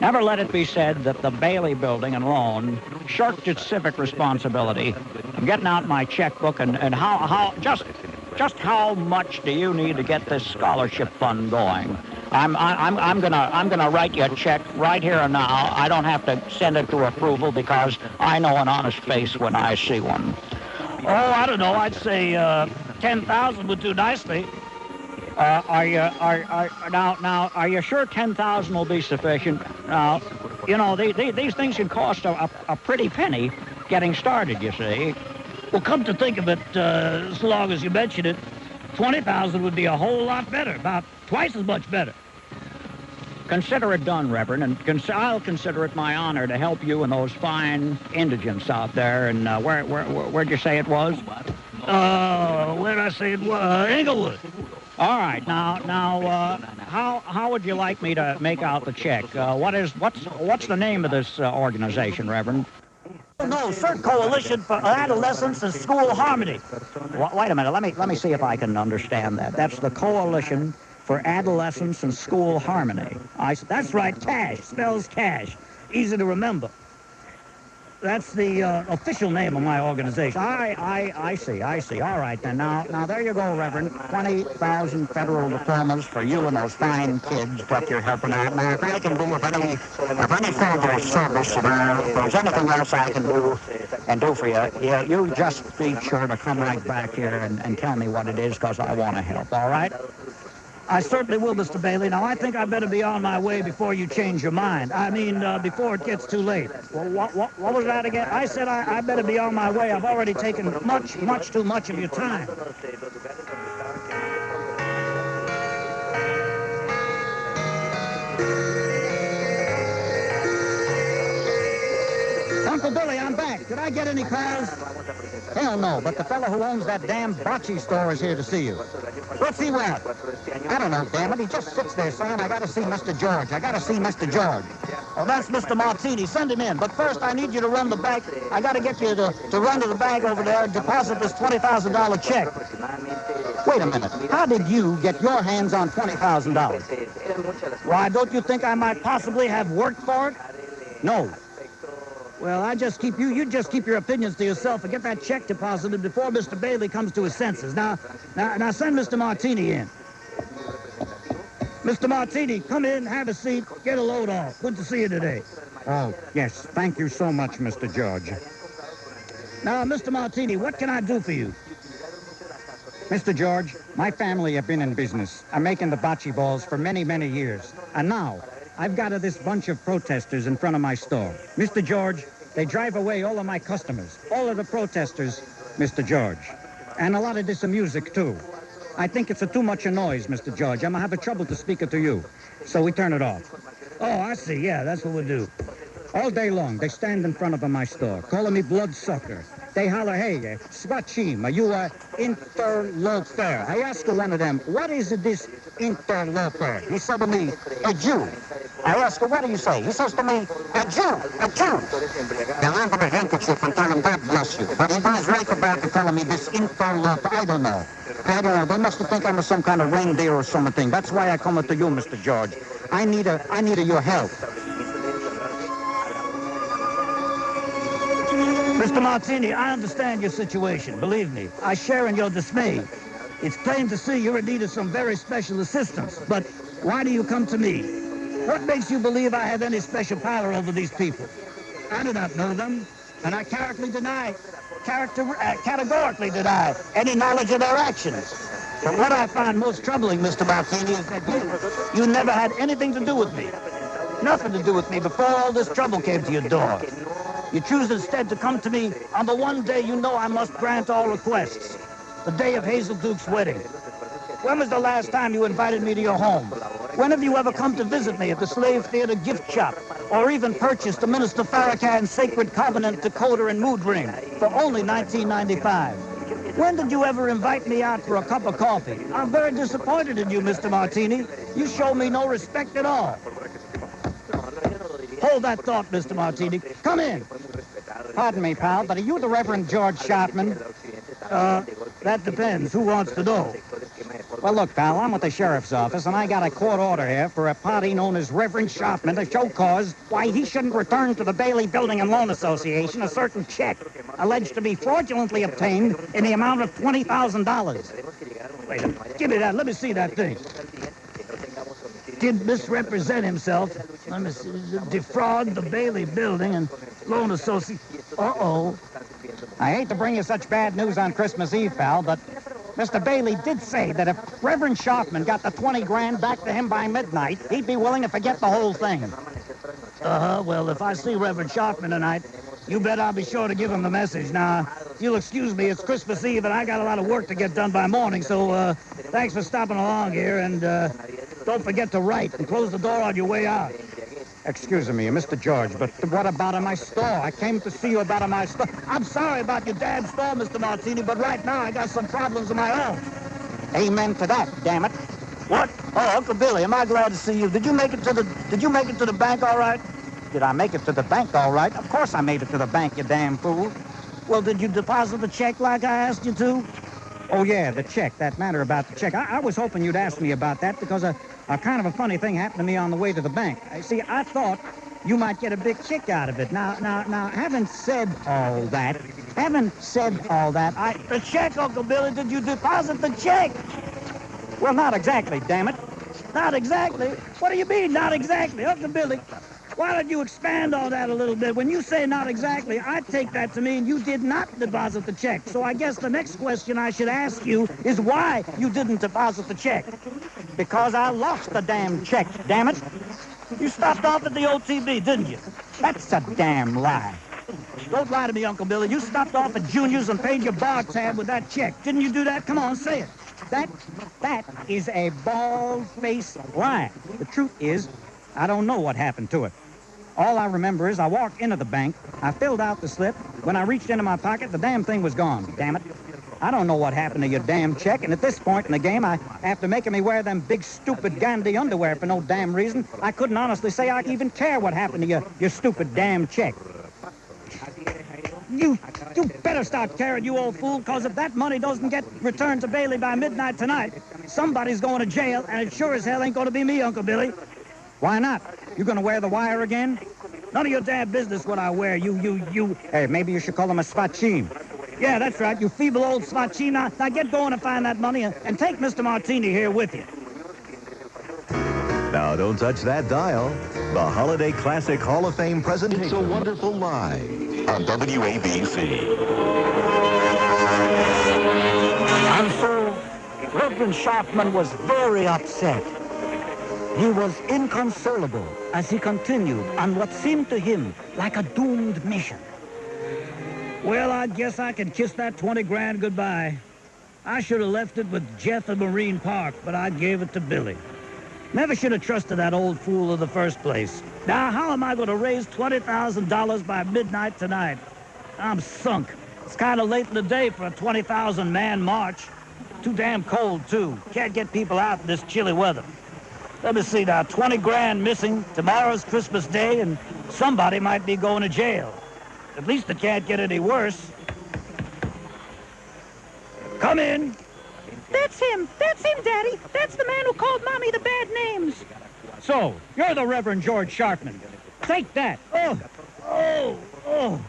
Never let it be said that the Bailey Building and Loan shirked its civic responsibility. I'm getting out my checkbook and how how much do you need to get this scholarship fund going? I'm gonna write you a check right here and now. I don't have to send it to approval because I know an honest face when I see one. Oh, I don't know. I'd say 10,000 would do nicely. Are you sure 10,000 will be sufficient? Now, you know, these things can cost a pretty penny getting started, you see. Well, come to think of it, so long as you mention it, 20,000 would be a whole lot better, about twice as much better. Consider it done, Reverend, and I'll consider it my honor to help you and those fine indigents out there. And where'd you say it was? Where'd I say it was? Englewood. All right, now, how would you like me to make out the check? What's the name of this organization, Reverend? No, sir, Coalition for Adolescence and School Harmony. Wait a minute, let me see if I can understand that. That's the Coalition for Adolescence and School Harmony. That's right, CASH, spells cash. Easy to remember. That's the official name of my organization. I see. All right, then. Now, there you go, Reverend. 20,000 federal diplomas for you and those fine kids that you're helping out. Now, if I can be of any further service, if there's anything else I can do for you, you just be sure to come right back here and tell me what it is, because I want to help, all right? I certainly will, Mr. Bailey. Now, I think I better be on my way before you change your mind. I mean, before it gets too late. Well, what was that again? I said I better be on my way. I've already taken much too much of your time. Uncle Billy, I'm back. Did I get any calls? Hell no, but the fellow who owns that damn bocce store is here to see you. What's he want? I don't know, damn it. He just sits there saying, I gotta see Mr. George. I gotta see Mr. George. Oh, that's Mr. Martini. Send him in. But first, I need you to run the bank. I gotta get you to run to the bank over there and deposit this $20,000 check. Wait a minute. How did you get your hands on $20,000? Why, don't you think I might possibly have worked for it? No. Well, you just keep your opinions to yourself and get that check deposited before Mr. Bailey comes to his senses. Now send Mr. Martini in. Mr. Martini, come in, have a seat, get a load off. Good to see you today. Oh, yes. Thank you so much, Mr. George. Now, Mr. Martini, what can I do for you? Mr. George, my family have been in business. I'm making the bocce balls for many, many years. And now, I've got this bunch of protesters in front of my store. Mr. George, they drive away all of my customers. All of the protesters, Mr. George. And a lot of this music, too. I think it's too much a noise, Mr. George. I'm going to have trouble to speak it to you. So we turn it off. Oh, I see. Yeah, that's what we do. All day long, they stand in front of my store, calling me bloodsucker. They holler, hey, Swachim, are you a interloper? I asked one of them, what is this interloper? He said to me, a Jew. I asked him, what do you say? He says to me, a Jew. Now I'm going to handkerchief and tell him, God bless you. But he was right about to telling me this interloper. I don't know. They must think I'm some kind of reindeer or something. That's why I come to you, Mr. George. I need your help. Mr. Martini, I understand your situation. Believe me, I share in your dismay. It's plain to see you're in need of some very special assistance. But why do you come to me? What makes you believe I have any special power over these people? I do not know them, and I categorically deny any knowledge of their actions. But what I find most troubling, Mr. Martini, is that you never had anything to do with me. Nothing to do with me before all this trouble came to your door. You choose instead to come to me on the one day you know I must grant all requests, the day of Hazel Duke's wedding. When was the last time you invited me to your home? When have you ever come to visit me at the Slave Theater gift shop, or even purchased the Minister Farrahkan's Sacred Covenant decoder and mood ring for only $19.95? When did you ever invite me out for a cup of coffee? I'm very disappointed in you, Mr. Martini. You show me no respect at all. Hold that thought, Mr. Martini. Come in. Pardon me, pal, but are you the Reverend George Sharpton? That depends. Who wants to know? Well, look, pal, I'm at the sheriff's office, and I got a court order here for a party known as Reverend Sharpton to show cause why he shouldn't return to the Bailey Building and Loan Association a certain check alleged to be fraudulently obtained in the amount of $20,000. Wait a minute. Give me that. Let me see that thing. Did misrepresent himself. Let me see. Defraud the Bailey Building and Loan Association. Uh-oh. I hate to bring you such bad news on Christmas Eve, pal, but Mr. Bailey did say that if Reverend Sharpton got the 20 grand back to him by midnight, he'd be willing to forget the whole thing. Well, if I see Reverend Sharpton tonight, you bet I'll be sure to give him the message. Now, if you'll excuse me, it's Christmas Eve, and I got a lot of work to get done by morning, so thanks for stopping along here, and don't forget to write and close the door on your way out. Excuse me, Mr. George, but what about in my store? I came to see you about in my store. I'm sorry about your damn store, Mr. Martini, but right now I got some problems of my own. Amen to that, damn it. What? Oh, Uncle Billy, am I glad to see you. Did you make it to the bank all right? Did I make it to the bank all right? Of course I made it to the bank, you damn fool. Well, did you deposit the check like I asked you to? Oh, yeah, the check, that matter about the check. I was hoping you'd ask me about that because a kind of a funny thing happened to me on the way to the bank. See, I thought you might get a big kick out of it. Now, having said all that, The check, Uncle Billy, did you deposit the check? Well, not exactly, damn it. Not exactly? What do you mean, not exactly? Uncle Billy, why don't you expand on that a little bit? When you say not exactly, I take that to mean you did not deposit the check. So I guess the next question I should ask you is why you didn't deposit the check. Because I lost the damn check, damn it. You stopped off at the OTB, didn't you? That's a damn lie. Don't lie to me, Uncle Billy. You stopped off at Junior's and paid your bar tab with that check. Didn't you do that? Come on, say it. That is a bald-faced lie. The truth is, I don't know what happened to it. All I remember is I walked into the bank, I filled out the slip. When I reached into my pocket, the damn thing was gone, damn it. I don't know what happened to your damn check, and at this point in the game, after making me wear them big, stupid Gandhi underwear for no damn reason, I couldn't honestly say I even care what happened to your stupid damn check. You better start caring, you old fool, because if that money doesn't get returned to Bailey by midnight tonight, somebody's going to jail, and it sure as hell ain't going to be me, Uncle Billy. Why not? You gonna wear the wire again? None of your damn business what I wear, you. Hey, maybe you should call him a spatcheen. Yeah, that's right, you feeble old spatcheen. Now get going and find that money and take Mr. Martini here with you. Now, don't touch that dial. The Holiday Classic Hall of Fame presentation. It's a Wonderful Lie on WABC. And so, Reverend Sharpton was very upset. He was inconsolable as he continued on what seemed to him like a doomed mission. Well, I guess I can kiss that 20 grand goodbye. I should have left it with Jeff at Marine Park, but I gave it to Billy. Never should have trusted that old fool in the first place. Now, how am I going to raise $20,000 by midnight tonight? I'm sunk. It's kind of late in the day for a 20,000-man march. Too damn cold, too. Can't get people out in this chilly weather. Let me see now, 20 grand missing. Tomorrow's Christmas Day, and somebody might be going to jail. At least it can't get any worse. Come in. That's him, Daddy. That's the man who called Mommy the bad names. So, you're the Reverend George Sharpton. Take that. Oh.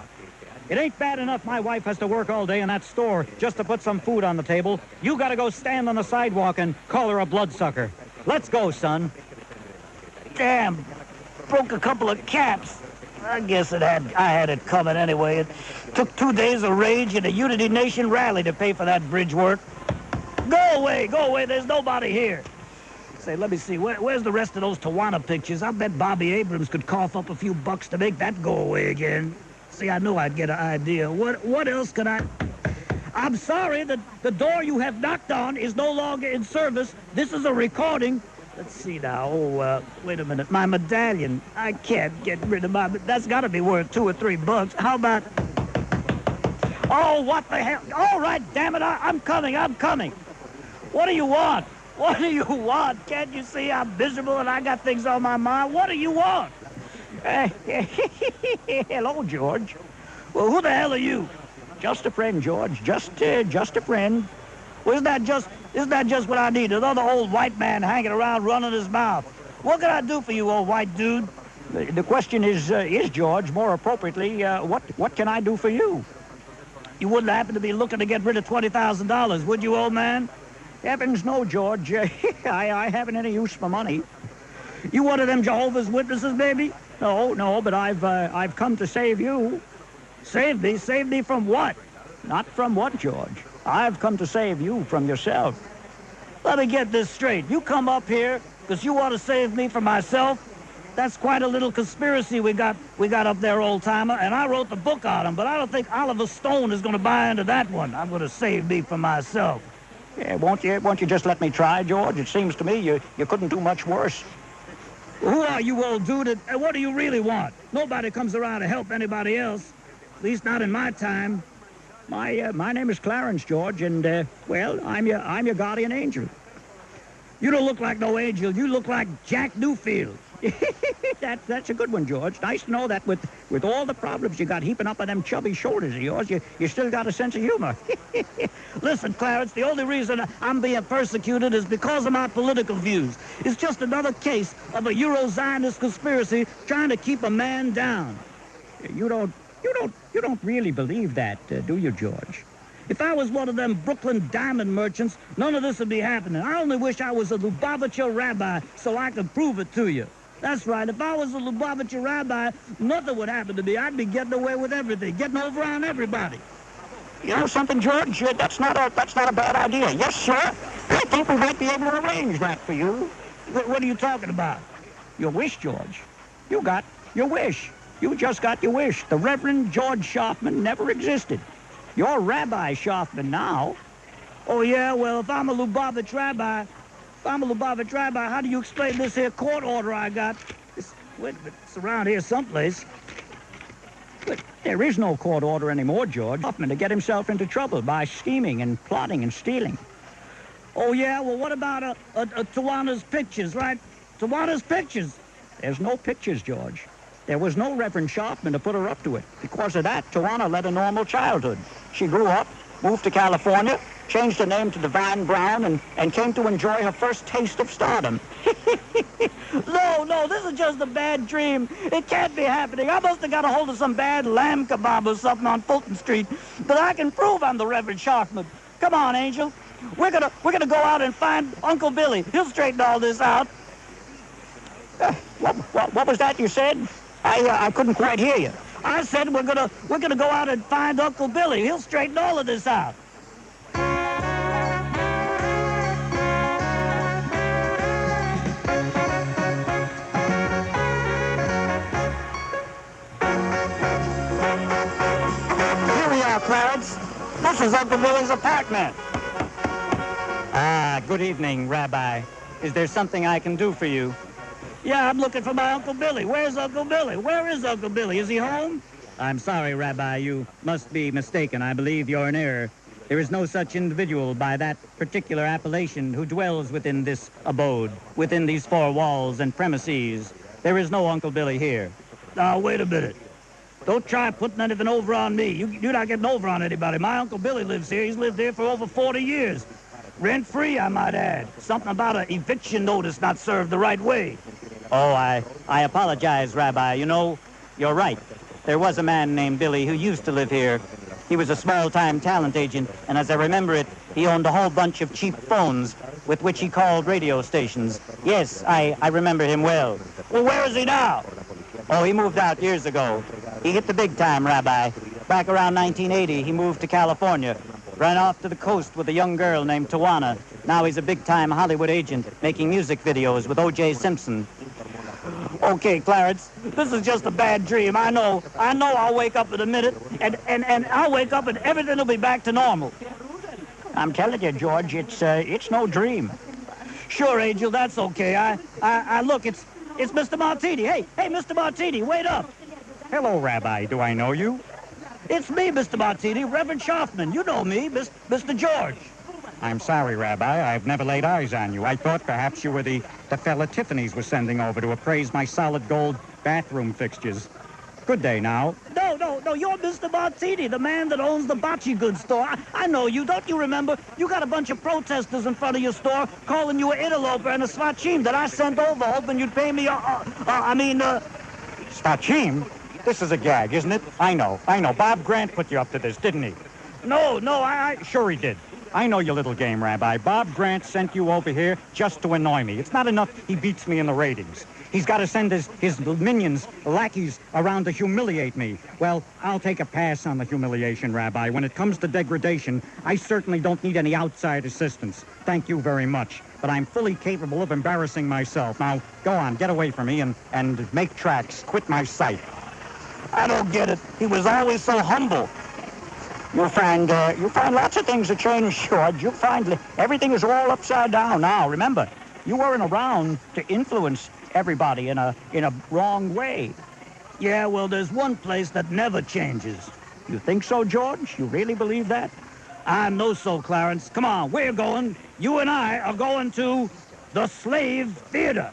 It ain't bad enough my wife has to work all day in that store just to put some food on the table. You gotta go stand on the sidewalk and call her a bloodsucker. Let's go, son. Damn. Broke a couple of caps. I guess I had it coming anyway. It took 2 days of rage and a Unity Nation rally to pay for that bridge work. Go away, there's nobody here. Say, let me see, where's the rest of those Tawana pictures? I bet Bobby Abrams could cough up a few bucks to make that go away again. See, I knew I'd get an idea. What else could I... I'm sorry, the door you have knocked on is no longer in service. This is a recording. Let's see now. Oh, wait a minute. My medallion. I can't get rid of my... That's got to be worth $2 or $3. How about... Oh, what the hell? All right, damn it. I'm coming. What do you want? What do you want? Can't you see I'm miserable and I got things on my mind? What do you want? Hello, George. Well, who the hell are you? Just a friend, George. Just a friend. Well, isn't that just what I need? Another old white man hanging around running his mouth. What can I do for you, old white dude? The question is George, more appropriately, what can I do for you? You wouldn't happen to be looking to get rid of $20,000, would you, old man? Heavens, no, George. I haven't any use for money. You one of them Jehovah's Witnesses, baby? No, but I've come to save you. Save me? Save me from what? Not from what, George? I've come to save you from yourself. Let me get this straight. You come up here because you want to save me from myself? That's quite a little conspiracy we got up there, old-timer, and I wrote the book on him, but I don't think Oliver Stone is going to buy into that one. I'm going to save me from myself. Yeah, won't you just let me try, George? It seems to me you couldn't do much worse. Who are you, old dude, and what do you really want? Nobody comes around to help anybody else, at least not in my time. My name is Clarence, George, and, well, I'm your guardian angel. You don't look like no angel. You look like Jack Newfield. That's a good one, George. Nice to know that with all the problems you got heaping up on them chubby shoulders of yours, you still got a sense of humor. Listen, Clarence, the only reason I'm being persecuted is because of my political views. It's just another case of a Euro-Zionist conspiracy trying to keep a man down. You don't really believe that, do you, George? If I was one of them Brooklyn diamond merchants, none of this would be happening. I only wish I was a Lubavitcher rabbi so I could prove it to you. That's right. If I was a Lubavitcher rabbi, nothing would happen to me. I'd be getting away with everything, getting over on everybody. You know something, George? That's not a bad idea. Yes, sir. I think we might be able to arrange that for you. What are you talking about? Your wish, George. You got your wish. You just got your wish. The Reverend George Sharpton never existed. You're Rabbi Sharpton now. Oh, yeah? Well, if I'm a Lubavitch rabbi, how do you explain this here court order I got? Wait a minute, it's around here someplace. But there is no court order anymore, George. Sharpton to get himself into trouble by scheming and plotting and stealing. Oh, yeah? Well, what about a Tawana's pictures, right? Tawana's pictures. There's no pictures, George. There was no Reverend Sharpton to put her up to it. Because of that, Tawana led a normal childhood. She grew up, moved to California, changed her name to Divine Brown, and came to enjoy her first taste of stardom. No, this is just a bad dream. It can't be happening. I must have got a hold of some bad lamb kebab or something on Fulton Street. But I can prove I'm the Reverend Sharpton. Come on, Angel. We're gonna go out and find Uncle Billy. He'll straighten all this out. What was that you said? I couldn't quite hear you. I said we're gonna go out and find Uncle Billy. He'll straighten all of this out. Here we are, Clarence. This is Uncle Billy's apartment. Ah, good evening, Rabbi. Is there something I can do for you? Yeah, I'm looking for my Uncle Billy. Where's Uncle Billy? Where is Uncle Billy? Is he home? I'm sorry, Rabbi. You must be mistaken. I believe you're in error. There is no such individual by that particular appellation who dwells within this abode, within these four walls and premises. There is no Uncle Billy here. Now, wait a minute. Don't try putting anything over on me. You're not getting over on anybody. My Uncle Billy lives here. He's lived here for over 40 years. Rent-free, I might add. Something about an eviction notice not served the right way. Oh, I apologize, Rabbi. You know, you're right. There was a man named Billy who used to live here. He was a small-time talent agent, and as I remember it, he owned a whole bunch of cheap phones with which he called radio stations. Yes, I remember him well. Well, where is he now? Oh, he moved out years ago. He hit the big time, Rabbi. Back around 1980, he moved to California. Ran off to the coast with a young girl named Tawana. Now he's a big-time Hollywood agent, making music videos with O.J. Simpson. Okay, Clarence, this is just a bad dream. I know I'll wake up in a minute, and I'll wake up and everything will be back to normal. I'm telling you, George, it's no dream. Sure, Angel, that's okay. I look, it's Mr. Martini. Hey, Mr. Martini, wait up. Hello, Rabbi. Do I know you? It's me, Mr. Martini, Reverend Sharpton. You know me, Mr. George. I'm sorry, Rabbi. I've never laid eyes on you. I thought perhaps you were the fella Tiffany's was sending over to appraise my solid gold bathroom fixtures. Good day now. No, you're Mr. Martini, the man that owns the bocce goods store. I know you. Don't you remember? You got a bunch of protesters in front of your store calling you an interloper and a svachim that I sent over, hoping you'd pay me Svachim? This is a gag, isn't it? I know. Bob Grant put you up to this, didn't he? No, Sure he did. I know your little game, Rabbi. Bob Grant sent you over here just to annoy me. It's not enough he beats me in the ratings. He's got to send his minions, lackeys, around to humiliate me. Well, I'll take a pass on the humiliation, Rabbi. When it comes to degradation, I certainly don't need any outside assistance. Thank you very much. But I'm fully capable of embarrassing myself. Now, go on, get away from me and make tracks. Quit my sight. I don't get it. He was always so humble. You'll find lots of things that change, George. You'll find everything is all upside down now. Remember, you weren't around to influence everybody in a wrong way. Yeah, well, there's one place that never changes. You think so, George? You really believe that? I know so, Clarence. Come on, we're going. You and I are going to the Slave Theater.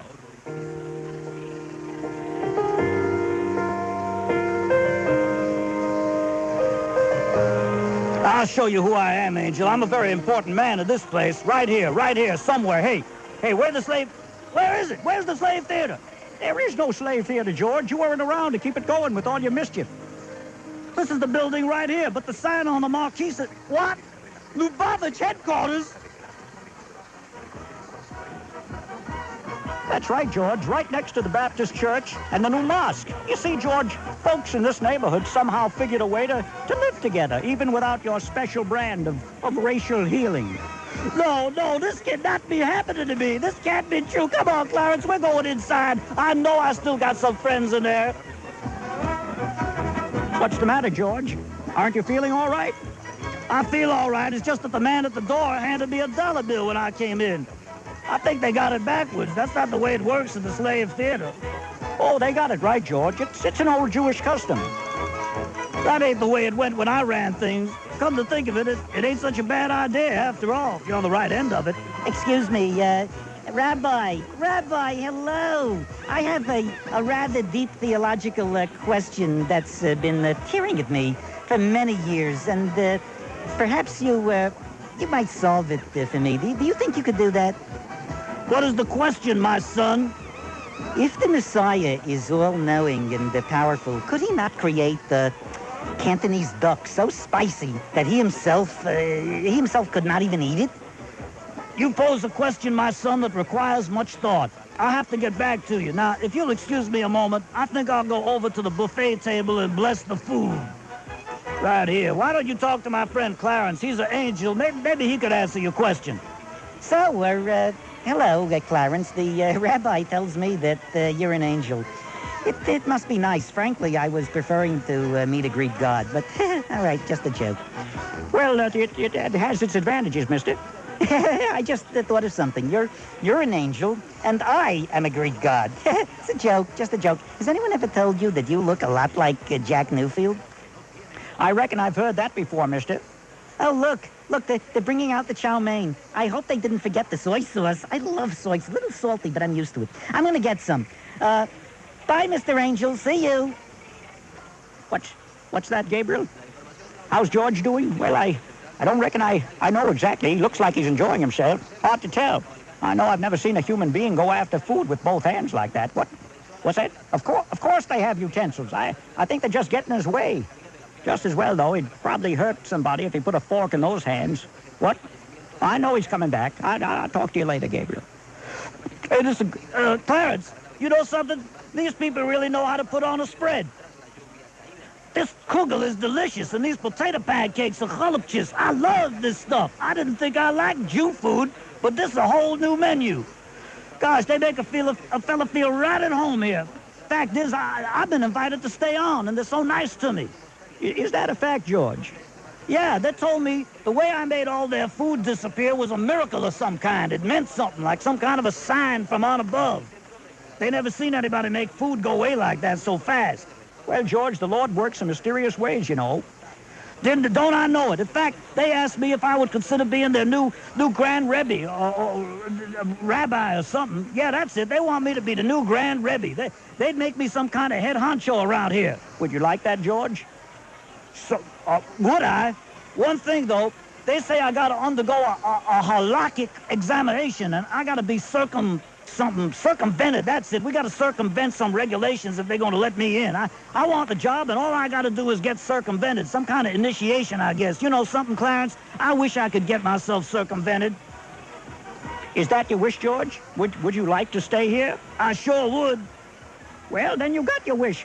I'll show you who I am, Angel. I'm a very important man in this place. Right here, somewhere. Hey, where is it? Where's the Slave Theater? There is no Slave Theater, George. You weren't around to keep it going with all your mischief. This is the building right here, but the sign on the marquee said, what? Lubavitch headquarters? That's right, George. Right next to the Baptist church and the new mosque. You see, George, folks in this neighborhood somehow figured a way to live together, even without your special brand of racial healing. No, this cannot be happening to me. This can't be true. Come on, Clarence, we're going inside. I know I still got some friends in there. What's the matter, George? Aren't you feeling all right? I feel all right. It's just that the man at the door handed me a dollar bill when I came in. I think they got it backwards. That's not the way it works in the Slave Theater. Oh, they got it right, George. It's an old Jewish custom. That ain't the way it went when I ran things. Come to think of it, it ain't such a bad idea after all, if you're on the right end of it. Excuse me, Rabbi, hello. I have a rather deep theological question that's been tearing at me for many years, and perhaps you might solve it for me. Do you think you could do that? What is the question, my son? If the Messiah is all-knowing and powerful, could he not create the Cantonese duck so spicy that he himself could not even eat it? You pose a question, my son, that requires much thought. I'll have to get back to you. Now, if you'll excuse me a moment, I think I'll go over to the buffet table and bless the food. Right here. Why don't you talk to my friend Clarence? He's an angel. Maybe he could answer your question. So, hello, Clarence. The rabbi tells me that you're an angel. It must be nice. Frankly, I was preferring to meet a Greek god, but all right, just a joke. Well, it has its advantages, mister. I just thought of something. You're an angel, and I am a Greek god. It's a joke, just a joke. Has anyone ever told you that you look a lot like Jack Newfield? I reckon I've heard that before, mister. Oh, look, they're bringing out the chow mein. I hope they didn't forget the soy sauce. I love soy. It's a little salty, but I'm used to it. I'm going to get some. Bye, Mr. Angel. See you. What's that, Gabriel? How's George doing? Well, I don't reckon I know exactly. He looks like he's enjoying himself. Hard to tell. I know I've never seen a human being go after food with both hands like that. What's that? Of course they have utensils. I think they're just getting in his way. Just as well, though, he'd probably hurt somebody if he put a fork in those hands. What? I know he's coming back. I'll talk to you later, Gabriel. Hey, listen, Clarence, you know something? These people really know how to put on a spread. This kugel is delicious, and these potato pancakes are chalupchis. I love this stuff. I didn't think I liked Jew food, but this is a whole new menu. Gosh, they make a fella feel right at home here. Fact is, I've been invited to stay on, and they're so nice to me. Is that a fact, George? Yeah, they told me the way I made all their food disappear was a miracle of some kind. It meant something, like some kind of a sign from on above. They never seen anybody make food go away like that so fast. Well, George, the Lord works in mysterious ways, you know. Don't I know it? In fact, they asked me if I would consider being their new Grand Rebbe or rabbi or something. Yeah, that's it. They want me to be the new Grand Rebbe. They'd make me some kind of head honcho around here. Would you like that, George? So, would I? One thing, though, they say I got to undergo a halakhic examination, and I got to be circumvented. That's it. We got to circumvent some regulations if they're going to let me in. I want the job, and all I got to do is get circumvented. Some kind of initiation, I guess. You know something, Clarence? I wish I could get myself circumvented. Is that your wish, George? Would you like to stay here? I sure would. Well, then you got your wish.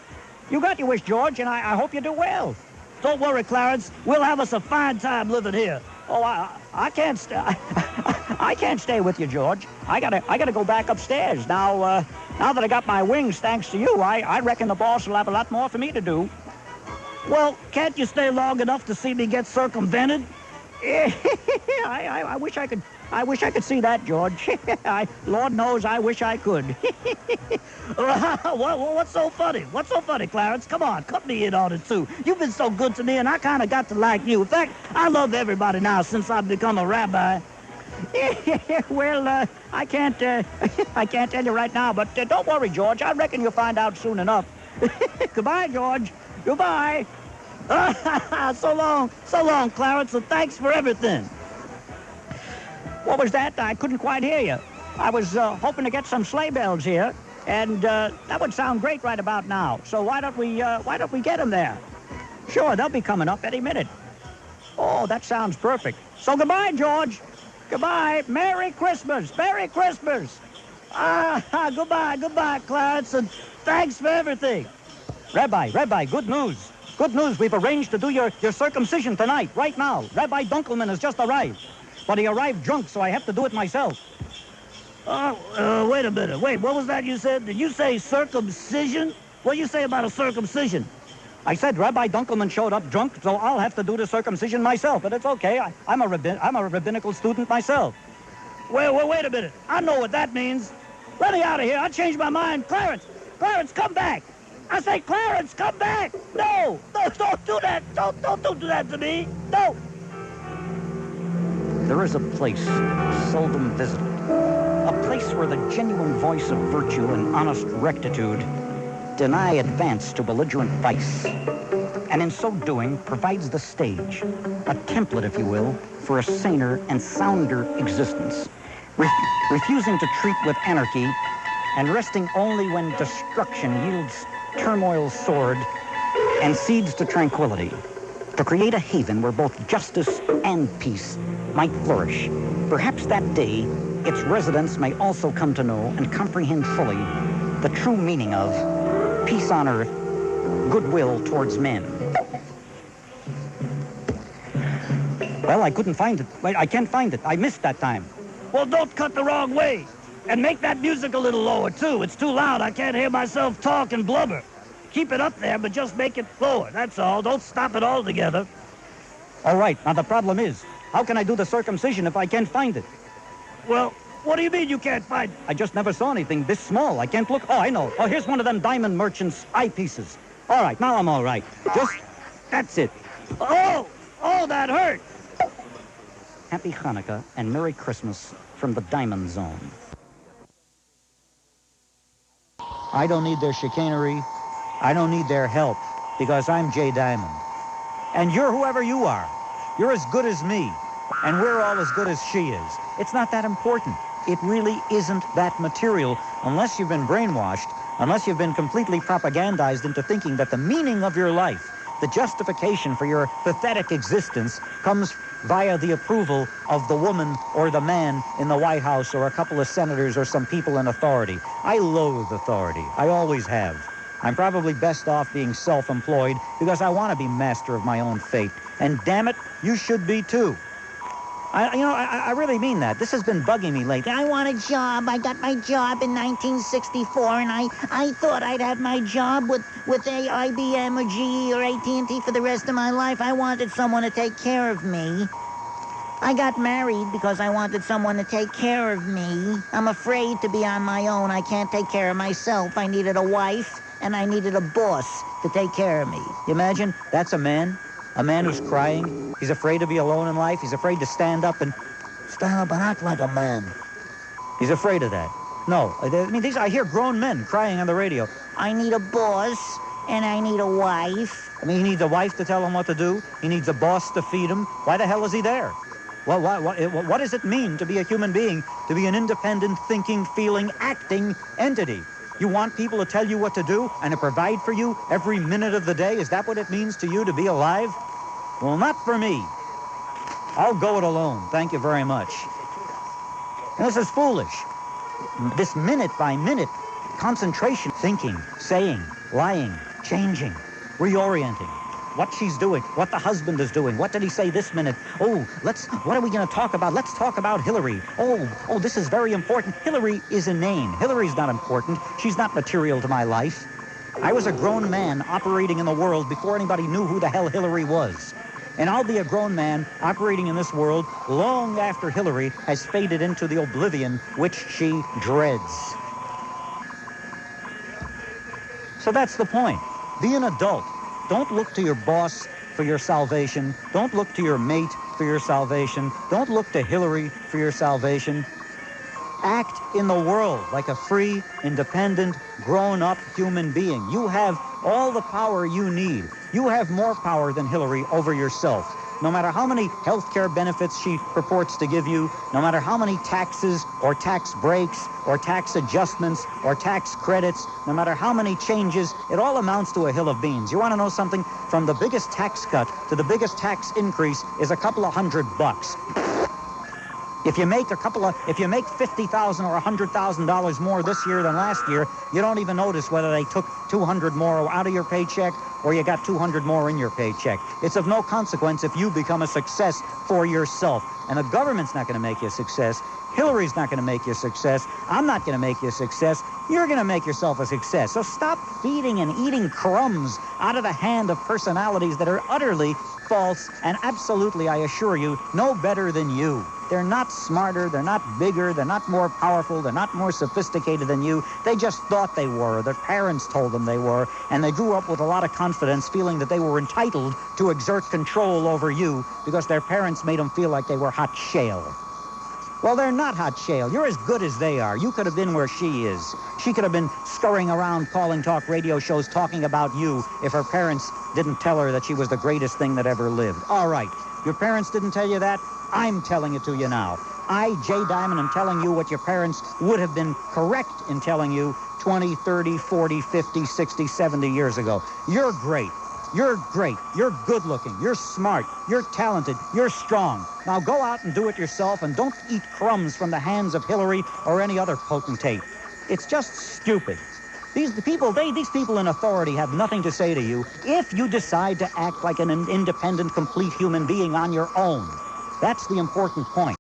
You got your wish, George, and I hope you do well. Don't worry, Clarence. We'll have us a fine time living here. Oh, I can't stay. I can't stay with you, George. I gotta go back upstairs now. Now that I got my wings, thanks to you, I reckon the boss will have a lot more for me to do. Well, can't you stay long enough to see me get circumvented? I wish I could. I wish I could see that, George. Lord knows, I wish I could. What's so funny? What's so funny, Clarence? Come on, cut me in on it, too. You've been so good to me, and I kind of got to like you. In fact, I love everybody now since I've become a rabbi. Well, I can't tell you right now, but don't worry, George. I reckon you'll find out soon enough. Goodbye, George. Goodbye. So long, Clarence, and thanks for everything. What was that? I couldn't quite hear you. I was hoping to get some sleigh bells here, and that would sound great right about now. So why don't we get them there? Sure, they'll be coming up any minute. Oh, that sounds perfect. So goodbye, George. Goodbye. Merry Christmas. Merry Christmas. Goodbye, Clarence, and thanks for everything. Rabbi, good news. Good news. We've arranged to do your circumcision tonight, right now. Rabbi Dunkelman has just arrived. But he arrived drunk, so I have to do it myself. Wait a minute. Wait, what was that you said? Did you say circumcision? What do you say about a circumcision? I said Rabbi Dunkelman showed up drunk, so I'll have to do the circumcision myself. But it's okay. I'm a rabbinical student myself. Well, wait a minute. I know what that means. Let me out of here. I changed my mind. Clarence, come back. I say, Clarence, come back. No, don't do that. Don't do that to me. No. There is a place seldom visited, a place where the genuine voice of virtue and honest rectitude deny advance to belligerent vice, and in so doing provides the stage, a template, if you will, for a saner and sounder existence, refusing to treat with anarchy and resting only when destruction yields turmoil's sword and cedes to tranquility, to create a haven where both justice and peace might flourish. Perhaps that day, its residents may also come to know and comprehend fully the true meaning of peace on earth, goodwill towards men. Well, I couldn't find it. Wait, I can't find it. I missed that time. Well, don't cut the wrong way. And make that music a little lower, too. It's too loud. I can't hear myself talk and blubber. Keep it up there, but just make it lower. That's all. Don't stop it altogether. All right. Now, the problem is, how can I do the circumcision if I can't find it? Well, what do you mean you can't find it? I just never saw anything this small. I can't look. Oh, I know. Oh, here's one of them diamond merchants' eyepieces. All right. Now I'm all right. That's it. Oh, that hurt. Happy Hanukkah and Merry Christmas from the Diamond Zone. I don't need their chicanery. I don't need their help, because I'm Jay Diamond. And you're whoever you are. You're as good as me, and we're all as good as she is. It's not that important. It really isn't that material, unless you've been brainwashed, unless you've been completely propagandized into thinking that the meaning of your life the justification for your pathetic existence comes via the approval of the woman or the man in the White House or a couple of senators or some people in authority. I loathe authority. I always have. I'm probably best off being self-employed because I want to be master of my own fate. And damn it, you should be too. I really mean that. This has been bugging me lately. I want a job. I got my job in 1964, and I thought I'd have my job with IBM or GE or AT&T for the rest of my life. I wanted someone to take care of me. I got married because I wanted someone to take care of me. I'm afraid to be on my own. I can't take care of myself. I needed a wife, and I needed a boss to take care of me. You imagine? That's a man. A man who's crying. He's afraid to be alone in life. He's afraid to stand up and act like a man. He's afraid of that. No, I hear grown men crying on the radio. I need a boss, and I need a wife. He needs a wife to tell him what to do. He needs a boss to feed him. Why the hell is he there? What does it mean to be a human being, to be an independent, thinking, feeling, acting entity? You want people to tell you what to do and to provide for you every minute of the day? Is that what it means to you to be alive? Well, not for me. I'll go it alone. Thank you very much. And this is foolish. This minute-by-minute concentration, thinking, saying, lying, changing, reorienting. What she's doing, what the husband is doing. What did he say this minute? Oh, what are we going to talk about? Let's talk about Hillary. Oh, this is very important. Hillary is a name. Hillary's not important. She's not material to my life. I was a grown man operating in the world before anybody knew who the hell Hillary was. And I'll be a grown man operating in this world long after Hillary has faded into the oblivion which she dreads. So that's the point. Be an adult. Don't look to your boss for your salvation. Don't look to your mate for your salvation. Don't look to Hillary for your salvation. Act in the world like a free, independent, grown-up human being. You have all the power you need. You have more power than Hillary over yourself. No matter how many health care benefits she purports to give you, no matter how many taxes or tax breaks or tax adjustments or tax credits, no matter how many changes, it all amounts to a hill of beans. You want to know something? From the biggest tax cut to the biggest tax increase is a couple of $100. If you make $50,000 or $100,000 more this year than last year, you don't even notice whether they took $200 more out of your paycheck or you got $200 more in your paycheck. It's of no consequence if you become a success for yourself. And the government's not going to make you a success. Hillary's not going to make you a success. I'm not going to make you a success. You're going to make yourself a success. So stop feeding and eating crumbs out of the hand of personalities that are utterly false and absolutely, I assure you, no better than you. They're not smarter, they're not bigger, they're not more powerful, they're not more sophisticated than you. They just thought they were. Their parents told them they were, and they grew up with a lot of confidence, feeling that they were entitled to exert control over you because their parents made them feel like they were hot shale. Well, they're not hot shale. You're as good as they are. You could have been where she is. She could have been scurrying around calling talk radio shows talking about you if her parents didn't tell her that she was the greatest thing that ever lived. All right. Your parents didn't tell you that? I'm telling it to you now. I, Jay Diamond, am telling you what your parents would have been correct in telling you 20, 30, 40, 50, 60, 70 years ago. You're great. You're great. You're good-looking. You're smart. You're talented. You're strong. Now go out and do it yourself, and don't eat crumbs from the hands of Hillary or any other potentate. It's just stupid. These people in authority have nothing to say to you if you decide to act like an independent, complete human being on your own. That's the important point.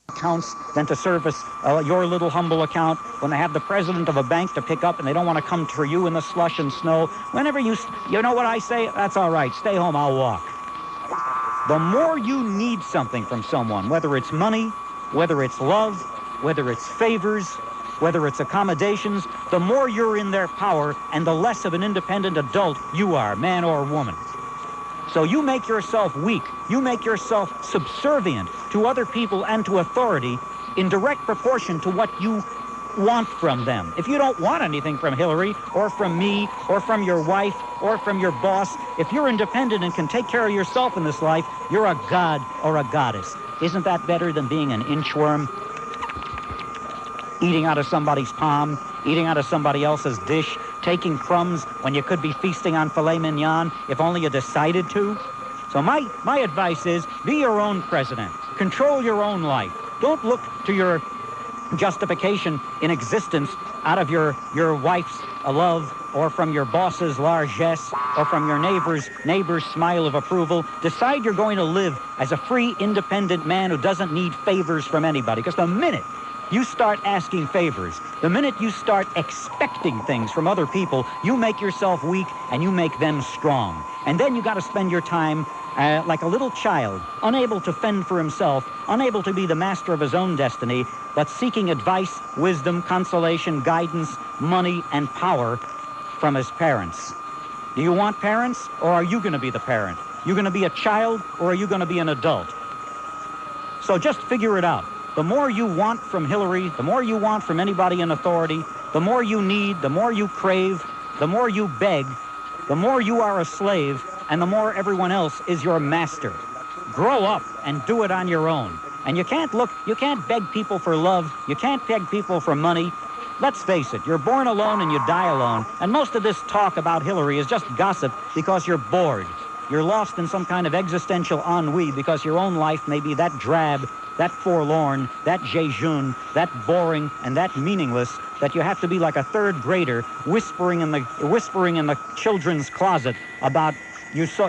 Accounts than to service your little humble account when they have the president of a bank to pick up and they don't want to come for you in the slush and snow. Whenever you know what I say? That's all right. Stay home. I'll walk. The more you need something from someone, whether it's money, whether it's love, whether it's favors, whether it's accommodations, the more you're in their power and the less of an independent adult you are, man or woman. So you make yourself weak. You make yourself subservient to other people and to authority in direct proportion to what you want from them. If you don't want anything from Hillary or from me or from your wife or from your boss, if you're independent and can take care of yourself in this life, you're a god or a goddess. Isn't that better than being an inchworm? Eating out of somebody's palm, eating out of somebody else's dish, taking crumbs when you could be feasting on filet mignon if only you decided to? So my advice is, be your own president. Control your own life. Don't look to your justification in existence out of your wife's love, or from your boss's largesse, or from your neighbor's smile of approval. Decide you're going to live as a free, independent man who doesn't need favors from anybody. Because the minute you start asking favors, the minute you start expecting things from other people, you make yourself weak and you make them strong. And then you got to spend your time like a little child, unable to fend for himself, unable to be the master of his own destiny, but seeking advice, wisdom, consolation, guidance, money, and power from his parents. Do you want parents, or are you going to be the parent? You going to be a child, or are you going to be an adult? So just figure it out. The more you want from Hillary, the more you want from anybody in authority, the more you need, the more you crave, the more you beg, the more you are a slave, and the more everyone else is your master. Grow up and do it on your own. And you can't beg people for love. You can't beg people for money. Let's face it, you're born alone and you die alone. And most of this talk about Hillary is just gossip because you're bored. You're lost in some kind of existential ennui because your own life may be that drab, that forlorn, that jejune, that boring, and that meaningless that you have to be like a third grader whispering in the children's closet about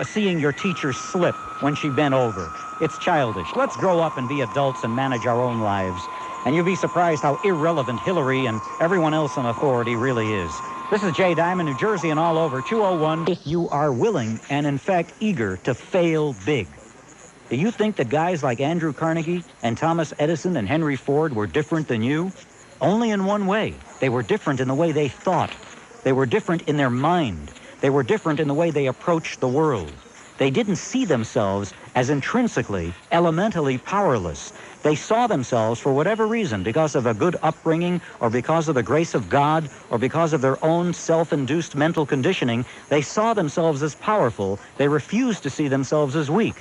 seeing your teacher slip when she bent over. It's childish. Let's grow up and be adults and manage our own lives. And you'll be surprised how irrelevant Hillary and everyone else in authority really is. This is Jay Diamond, New Jersey, and all over 201. If you are willing and, in fact, eager to fail big. Do you think that guys like Andrew Carnegie and Thomas Edison and Henry Ford were different than you? Only in one way. They were different in the way they thought. They were different in their mind. They were different in the way they approached the world. They didn't see themselves as intrinsically, elementally powerless. They saw themselves, for whatever reason, because of a good upbringing, or because of the grace of God, or because of their own self-induced mental conditioning, they saw themselves as powerful. They refused to see themselves as weak.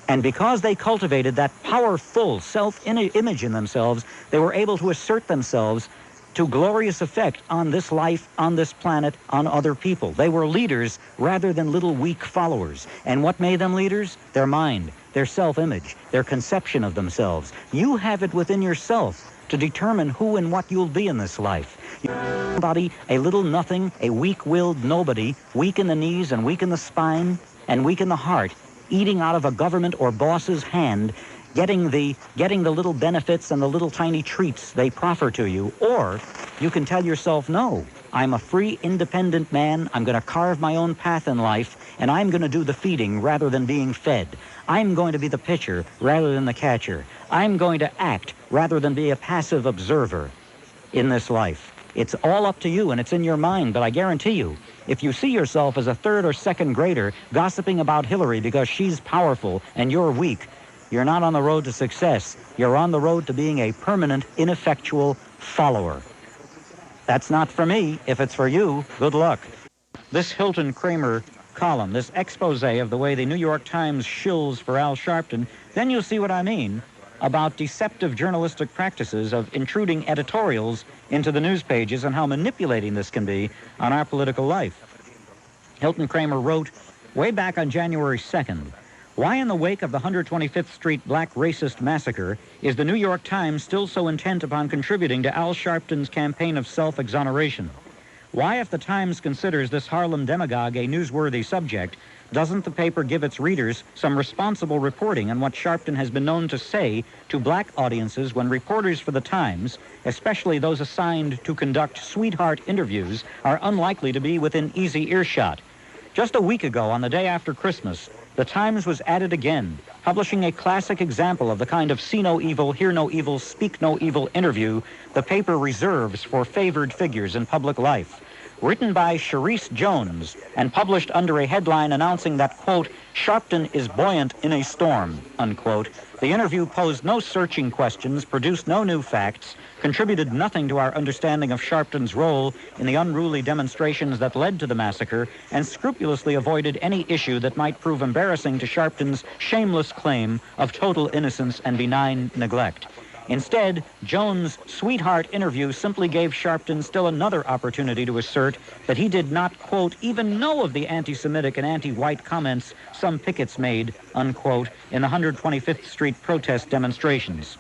And because they cultivated that powerful self-image in themselves, they were able to assert themselves to glorious effect on this life, on this planet, on other people. They were leaders rather than little weak followers. And what made them leaders? Their mind, their self-image, their conception of themselves. You have it within yourself to determine who and what you'll be in this life. Somebody, a little nothing, a weak-willed nobody, weak in the knees and weak in the spine and weak in the heart, eating out of a government or boss's hand, getting the little benefits and the little tiny treats they proffer to you. Or you can tell yourself, no, I'm a free, independent man. I'm going to carve my own path in life, and I'm going to do the feeding rather than being fed. I'm going to be the pitcher rather than the catcher. I'm going to act rather than be a passive observer in this life. It's all up to you, and it's in your mind, but I guarantee you, if you see yourself as a third or second grader gossiping about Hillary because she's powerful and you're weak, you're not on the road to success. You're on the road to being a permanent, ineffectual follower. That's not for me. If it's for you, good luck. This Hilton Kramer column, this expose of the way the New York Times shills for Al Sharpton, then you'll see what I mean about deceptive journalistic practices of intruding editorials into the news pages and how manipulating this can be on our political life. Hilton Kramer wrote way back on January 2nd, why in the wake of the 125th Street Black Racist Massacre is the New York Times still so intent upon contributing to Al Sharpton's campaign of self-exoneration? Why, if the Times considers this Harlem demagogue a newsworthy subject, doesn't the paper give its readers some responsible reporting on what Sharpton has been known to say to black audiences when reporters for the Times, especially those assigned to conduct sweetheart interviews, are unlikely to be within easy earshot? Just a week ago, on the day after Christmas, the Times was at it again, publishing a classic example of the kind of see no evil, hear no evil, speak no evil interview the paper reserves for favored figures in public life. Written by Sharice Jones and published under a headline announcing that, quote, Sharpton is buoyant in a storm, unquote. The interview posed no searching questions, produced no new facts, contributed nothing to our understanding of Sharpton's role in the unruly demonstrations that led to the massacre, and scrupulously avoided any issue that might prove embarrassing to Sharpton's shameless claim of total innocence and benign neglect. Instead, Jones' sweetheart interview simply gave Sharpton still another opportunity to assert that he did not, quote, even know of the anti-Semitic and anti-white comments some pickets made, unquote, in the 125th Street protest demonstrations.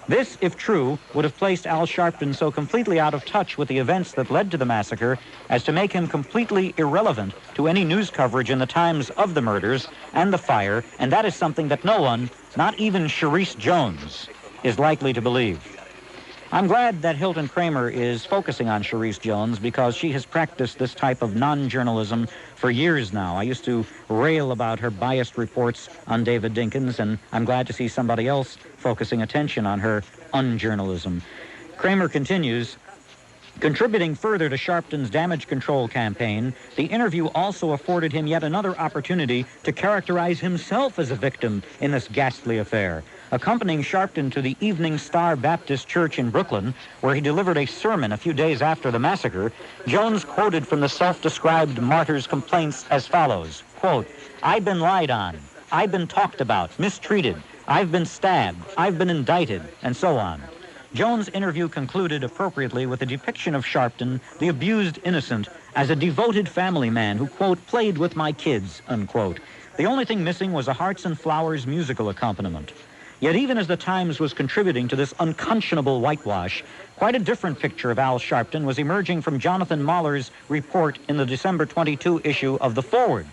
This, if true, would have placed Al Sharpton so completely out of touch with the events that led to the massacre as to make him completely irrelevant to any news coverage in the Times of the murders and the fire, and that is something that no one, not even Charisse Jones, is likely to believe. I'm glad that Hilton Kramer is focusing on Charisse Jones because she has practiced this type of non-journalism for years now. I used to rail about her biased reports on David Dinkins, and I'm glad to see somebody else focusing attention on her unjournalism. Kramer continues, contributing further to Sharpton's damage control campaign, the interview also afforded him yet another opportunity to characterize himself as a victim in this ghastly affair. Accompanying Sharpton to the Evening Star Baptist Church in Brooklyn, where he delivered a sermon a few days after the massacre, Jones quoted from the self-described martyr's complaints as follows, quote, I've been lied on, I've been talked about, mistreated, I've been stabbed, I've been indicted, and so on. Jones' interview concluded appropriately with a depiction of Sharpton, the abused innocent, as a devoted family man who, quote, played with my kids, unquote. The only thing missing was a Hearts and Flowers musical accompaniment. Yet even as the Times was contributing to this unconscionable whitewash, quite a different picture of Al Sharpton was emerging from Jonathan Mahler's report in the December 22 issue of The Forward.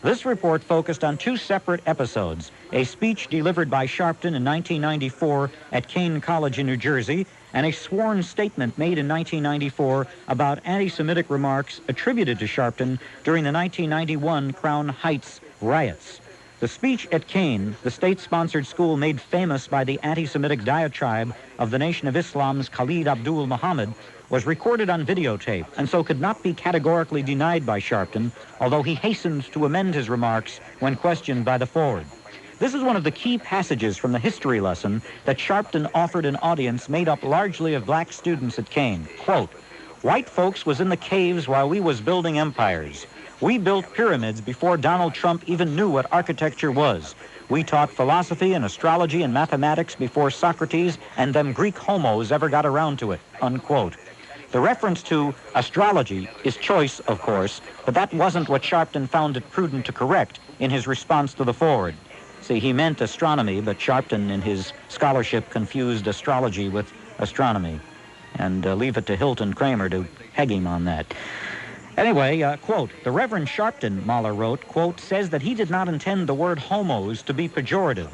This report focused on two separate episodes, a speech delivered by Sharpton in 1994 at Kane College in New Jersey, and a sworn statement made in 1994 about anti-Semitic remarks attributed to Sharpton during the 1991 Crown Heights riots. The speech at Kane, the state-sponsored school made famous by the anti-Semitic diatribe of the Nation of Islam's Khalid Abdul Muhammad, was recorded on videotape and so could not be categorically denied by Sharpton, although he hastened to amend his remarks when questioned by the Forward. This is one of the key passages from the history lesson that Sharpton offered an audience made up largely of black students at Kane. Quote, white folks was in the caves while we was building empires. We built pyramids before Donald Trump even knew what architecture was. We taught philosophy and astrology and mathematics before Socrates and them Greek homos ever got around to it, unquote. The reference to astrology is choice, of course, but that wasn't what Sharpton found it prudent to correct in his response to the Forward. See, he meant astronomy, but Sharpton, in his scholarship, confused astrology with astronomy. And leave it to Hilton Kramer to peg him on that. Anyway, quote, the Reverend Sharpton, Mahler wrote, quote, says that he did not intend the word homos to be pejorative.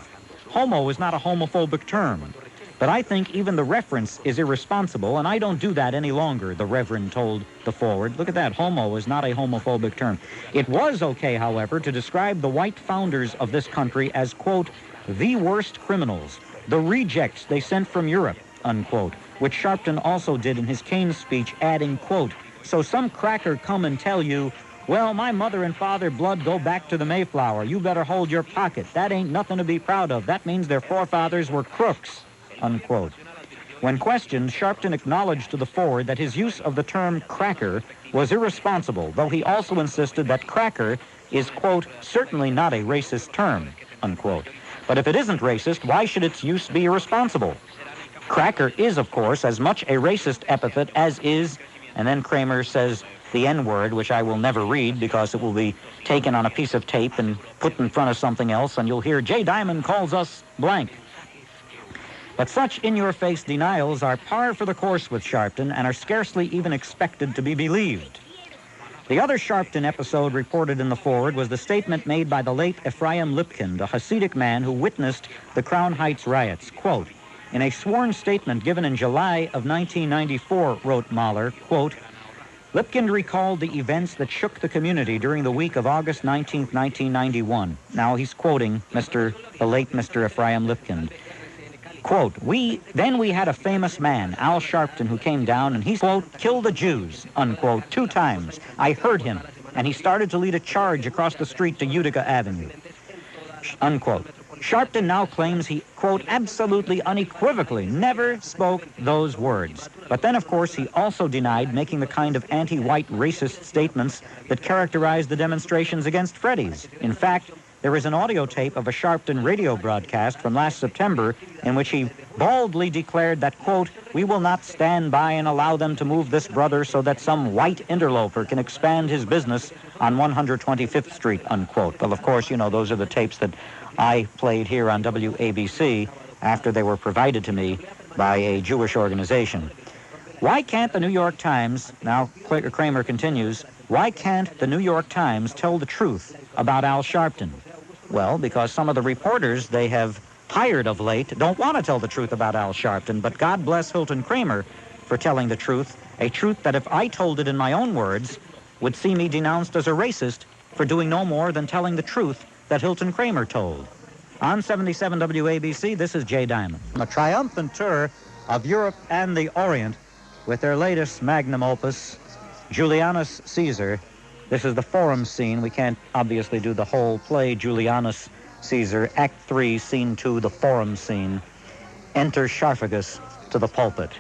Homo is not a homophobic term. But I think even the reference is irresponsible, and I don't do that any longer, the Reverend told the Forward. Look at that, homo is not a homophobic term. It was okay, however, to describe the white founders of this country as, quote, the worst criminals, the rejects they sent from Europe, unquote, which Sharpton also did in his Kane speech, adding, quote, so some cracker come and tell you, well, my mother and father blood go back to the Mayflower. You better hold your pocket. That ain't nothing to be proud of. That means their forefathers were crooks, unquote. When questioned, Sharpton acknowledged to the Forward that his use of the term cracker was irresponsible, though he also insisted that cracker is, quote, certainly not a racist term, unquote. But if it isn't racist, why should its use be irresponsible? Cracker is, of course, as much a racist epithet as is, and then Kramer says the N-word, which I will never read because it will be taken on a piece of tape and put in front of something else, and you'll hear Jay Diamond calls us blank. But such in-your-face denials are par for the course with Sharpton and are scarcely even expected to be believed. The other Sharpton episode reported in the Forward was the statement made by the late Ephraim Lipkind, a Hasidic man who witnessed the Crown Heights riots. Quote, in a sworn statement given in July of 1994, wrote Mahler, quote, Lipkind recalled the events that shook the community during the week of August 19, 1991. Now he's quoting the late Mr. Ephraim Lipkind. Quote, then we had a famous man, Al Sharpton, who came down and he, quote, killed the Jews, unquote, 2 times. I heard him, and he started to lead a charge across the street to Utica Avenue, unquote. Sharpton now claims he, quote, absolutely unequivocally never spoke those words. But then, of course, he also denied making the kind of anti-white racist statements that characterized the demonstrations against Freddy's. In fact, there is an audio tape of a Sharpton radio broadcast from last September in which he boldly declared that, quote, "We will not stand by and allow them to move this brother so that some white interloper can expand his business on 125th Street," unquote. Well, of course, you know, those are the tapes that I played here on WABC after they were provided to me by a Jewish organization. Why can't the New York Times, now Kramer continues, why can't the New York Times tell the truth about Al Sharpton? Well, because some of the reporters they have hired of late don't want to tell the truth about Al Sharpton, but God bless Hilton Kramer for telling the truth, a truth that if I told it in my own words, would see me denounced as a racist for doing no more than telling the truth that Hilton Kramer told. On 77 WABC, this is Jay Diamond. A triumphant tour of Europe and the Orient with their latest magnum opus, Julius Caesar. This is the forum scene. We can't obviously do the whole play, Julius Caesar. Act 3, Scene 2, the forum scene. Enter Sharpagus to the pulpit.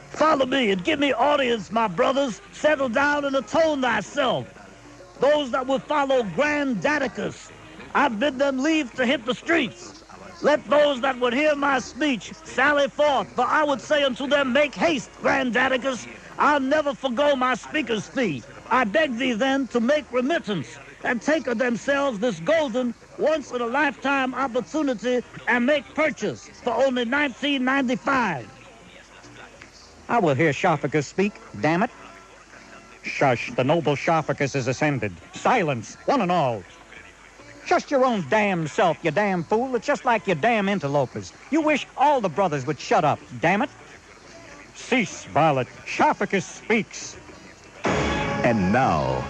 Follow me and give me audience, my brothers. Settle down and atone thyself. Those that will follow Grand Daticus, I bid them leave to hit the streets. Let those that would hear my speech sally forth, for I would say unto them, make haste, Grand Daticus. I'll never forgo my speaker's fee. I beg thee then to make remittance and take of themselves this golden, once-in-a-lifetime opportunity and make purchase for only $19.95. I will hear Sharpagus speak, damn it. Shush, the noble Sharpagus is ascended. Silence, one and all. Just your own damn self, you damn fool. It's just like you damn interlopers. You wish all the brothers would shut up, damn it. Cease, varlet. Sharpagus speaks. And now,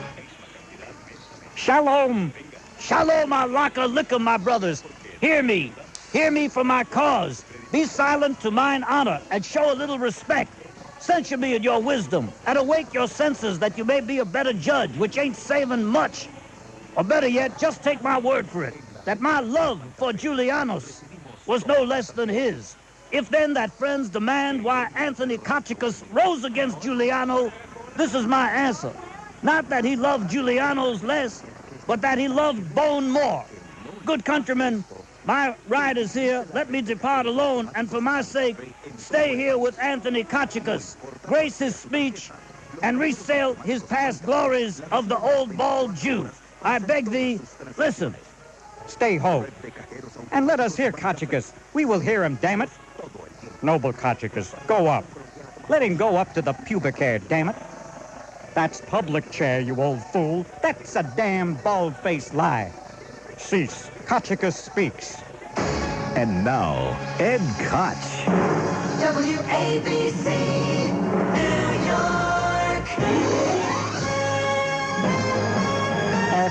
Shalom. Shalom, alaka liquor, my brothers. Hear me. Hear me for my cause. Be silent to mine honor and show a little respect. Censure me in your wisdom and awake your senses that you may be a better judge, which ain't saving much. Or better yet, just take my word for it, that my love for Julianus was no less than his. If then that friends demand why Anthony Kochicus rose against Giuliano, this is my answer. Not that he loved Giuliano's less, but that he loved Bone more. Good countrymen, my ride is here. Let me depart alone, and for my sake, stay here with Anthony Kochicus, grace his speech, and resale his past glories of the old bald Jew. I beg thee, listen. Stay ho. And let us hear Kochicus. We will hear him, damn it. Noble Kochicus, go up. Let him go up to the pubic hair, damn it. That's public chair, you old fool. That's a damn bald-faced lie. Cease. Kochicus speaks. and now, Ed Koch. WABC, New York.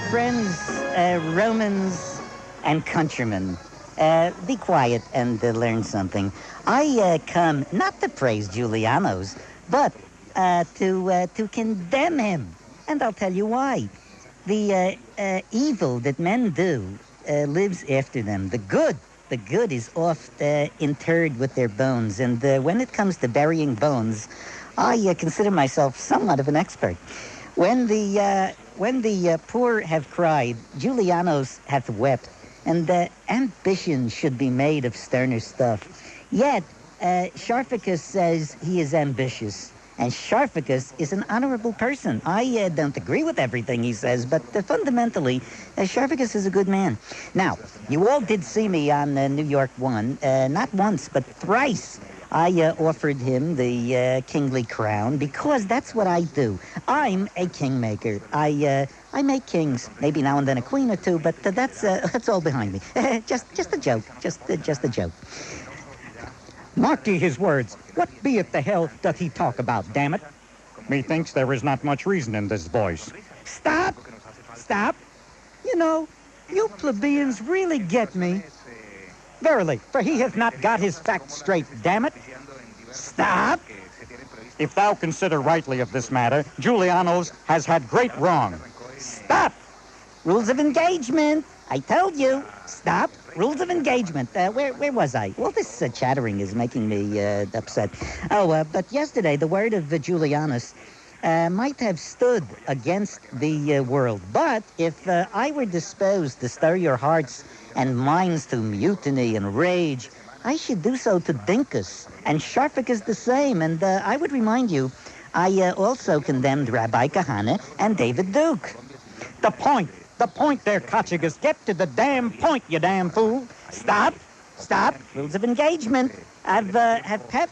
Friends, Romans, and countrymen, be quiet and learn something. I come not to praise Giuliano's, but to condemn him. And I'll tell you why. The evil that men do lives after them. The good is oft interred with their bones. And when it comes to burying bones, I consider myself somewhat of an expert. When the poor have cried, Julianos hath wept, and ambition should be made of sterner stuff. Yet, Sharpagus says he is ambitious, and Sharpagus is an honorable person. I don't agree with everything he says, but fundamentally, Sharpagus is a good man. Now, you all did see me on New York One, not once, but thrice. I offered him the kingly crown because that's what I do. I'm a kingmaker. I make kings, maybe now and then a queen or two, but that's all behind me. just a joke, just a joke. Mark ye his words. What be it the hell doth he talk about, damn it? Methinks there is not much reason in this voice. Stop! You know, you plebeians really get me. Verily, for he hath not got his facts straight, damn it. Stop! If thou consider rightly of this matter, Julianos has had great wrong. Stop! Rules of engagement. I told you. Stop. Rules of engagement. Where was I? Well, this chattering is making me upset. But yesterday, the word of Julianus might have stood against the world. But if I were disposed to stir your hearts and minds to mutiny and rage, I should do so to Dinkus, and Sharphikus the same. And I would remind you, I also condemned Rabbi Kahane and David Duke. The point there, Kochigus. Get to the damn point, you damn fool. Stop. Rules of engagement. Have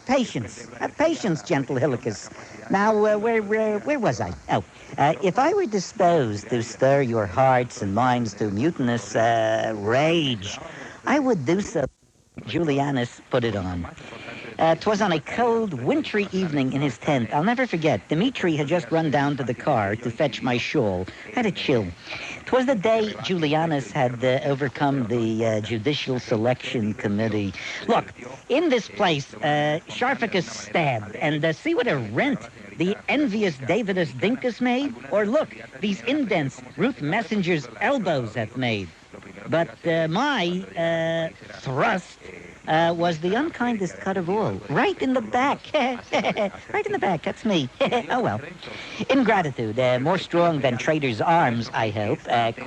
patience. Have patience, gentle Hillicus. Now, where was I? Oh, if I were disposed to stir your hearts and minds to mutinous rage, I would do so. Julianus put it on. 'Twas on a cold, wintry evening in his tent. I'll never forget. Dmitri had just run down to the car to fetch my shawl. Had a chill. 'Twas the day Julianus had overcome the Judicial Selection Committee. Look, in this place, Sharphikus stabbed, and see what a rent the envious Davidus Dinkus made? Or look, these indents Ruth Messenger's elbows have made. But my thrust was the unkindest cut of all. Right in the back. Right in the back, that's me. Oh, well. Ingratitude, more strong than traitor's arms, I hope,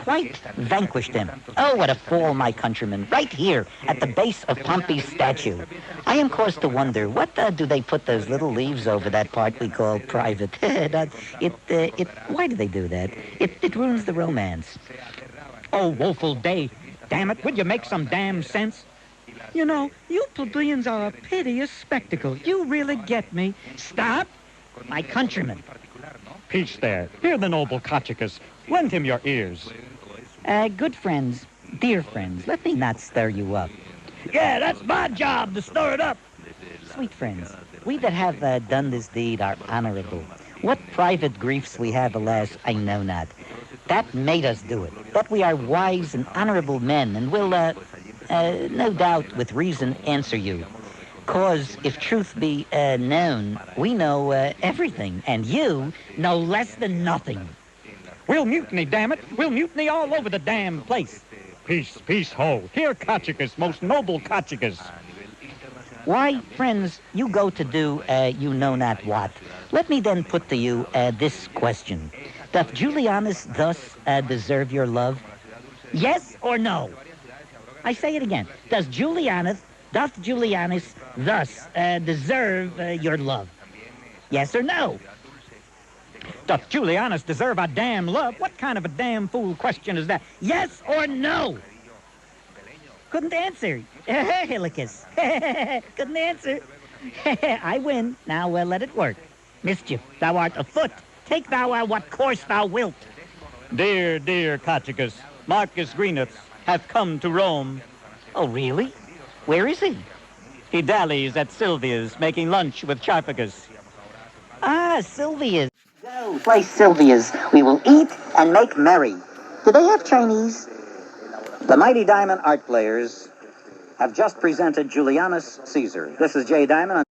quite vanquished him. Oh, what a fall, my countrymen. Right here, at the base of Pompey's statue. I am caused to wonder, what do they put those little leaves over that part we call private? Why do they do that? It ruins the romance. Oh, woeful day. Damn it, will you make some damn sense? You know, you plebeians are a piteous spectacle. You really get me. Stop, my countrymen. Peace there. Hear the noble Kochikus. Lend him your ears. Good friends, dear friends, let me not stir you up. Yeah, that's my job, to stir it up. Sweet friends, we that have done this deed are honorable. What private griefs we have, alas, I know not. That made us do it. But we are wise and honorable men, and will, no doubt with reason, answer you. 'Cause if truth be known, we know everything, and you know less than nothing. We'll mutiny, damn it. We'll mutiny all over the damn place. Peace, ho. Here, Kochikus, most noble Kochikus. Why, friends, you go to do you know not what. Let me then put to you this question. Doth Julianus thus deserve your love? Yes or no? I say it again. Doth Julianus thus deserve your love? Yes or no? Doth Julianus deserve a damn love? What kind of a damn fool question is that? Yes or no? Couldn't answer. Hillicus. Couldn't answer. I win. Now let it work. Mischief, thou art afoot. Take thou what course thou wilt. Dear Kochikus, Marcus Greenups hath come to Rome. Oh, really? Where is he? He dallies at Sylvia's, making lunch with Sharphikus. Ah, Sylvia's. Go, place Sylvia's. We will eat and make merry. Do they have Chinese? The Mighty Diamond Art Players have just presented Julianus Caesar. This is Jay Diamond.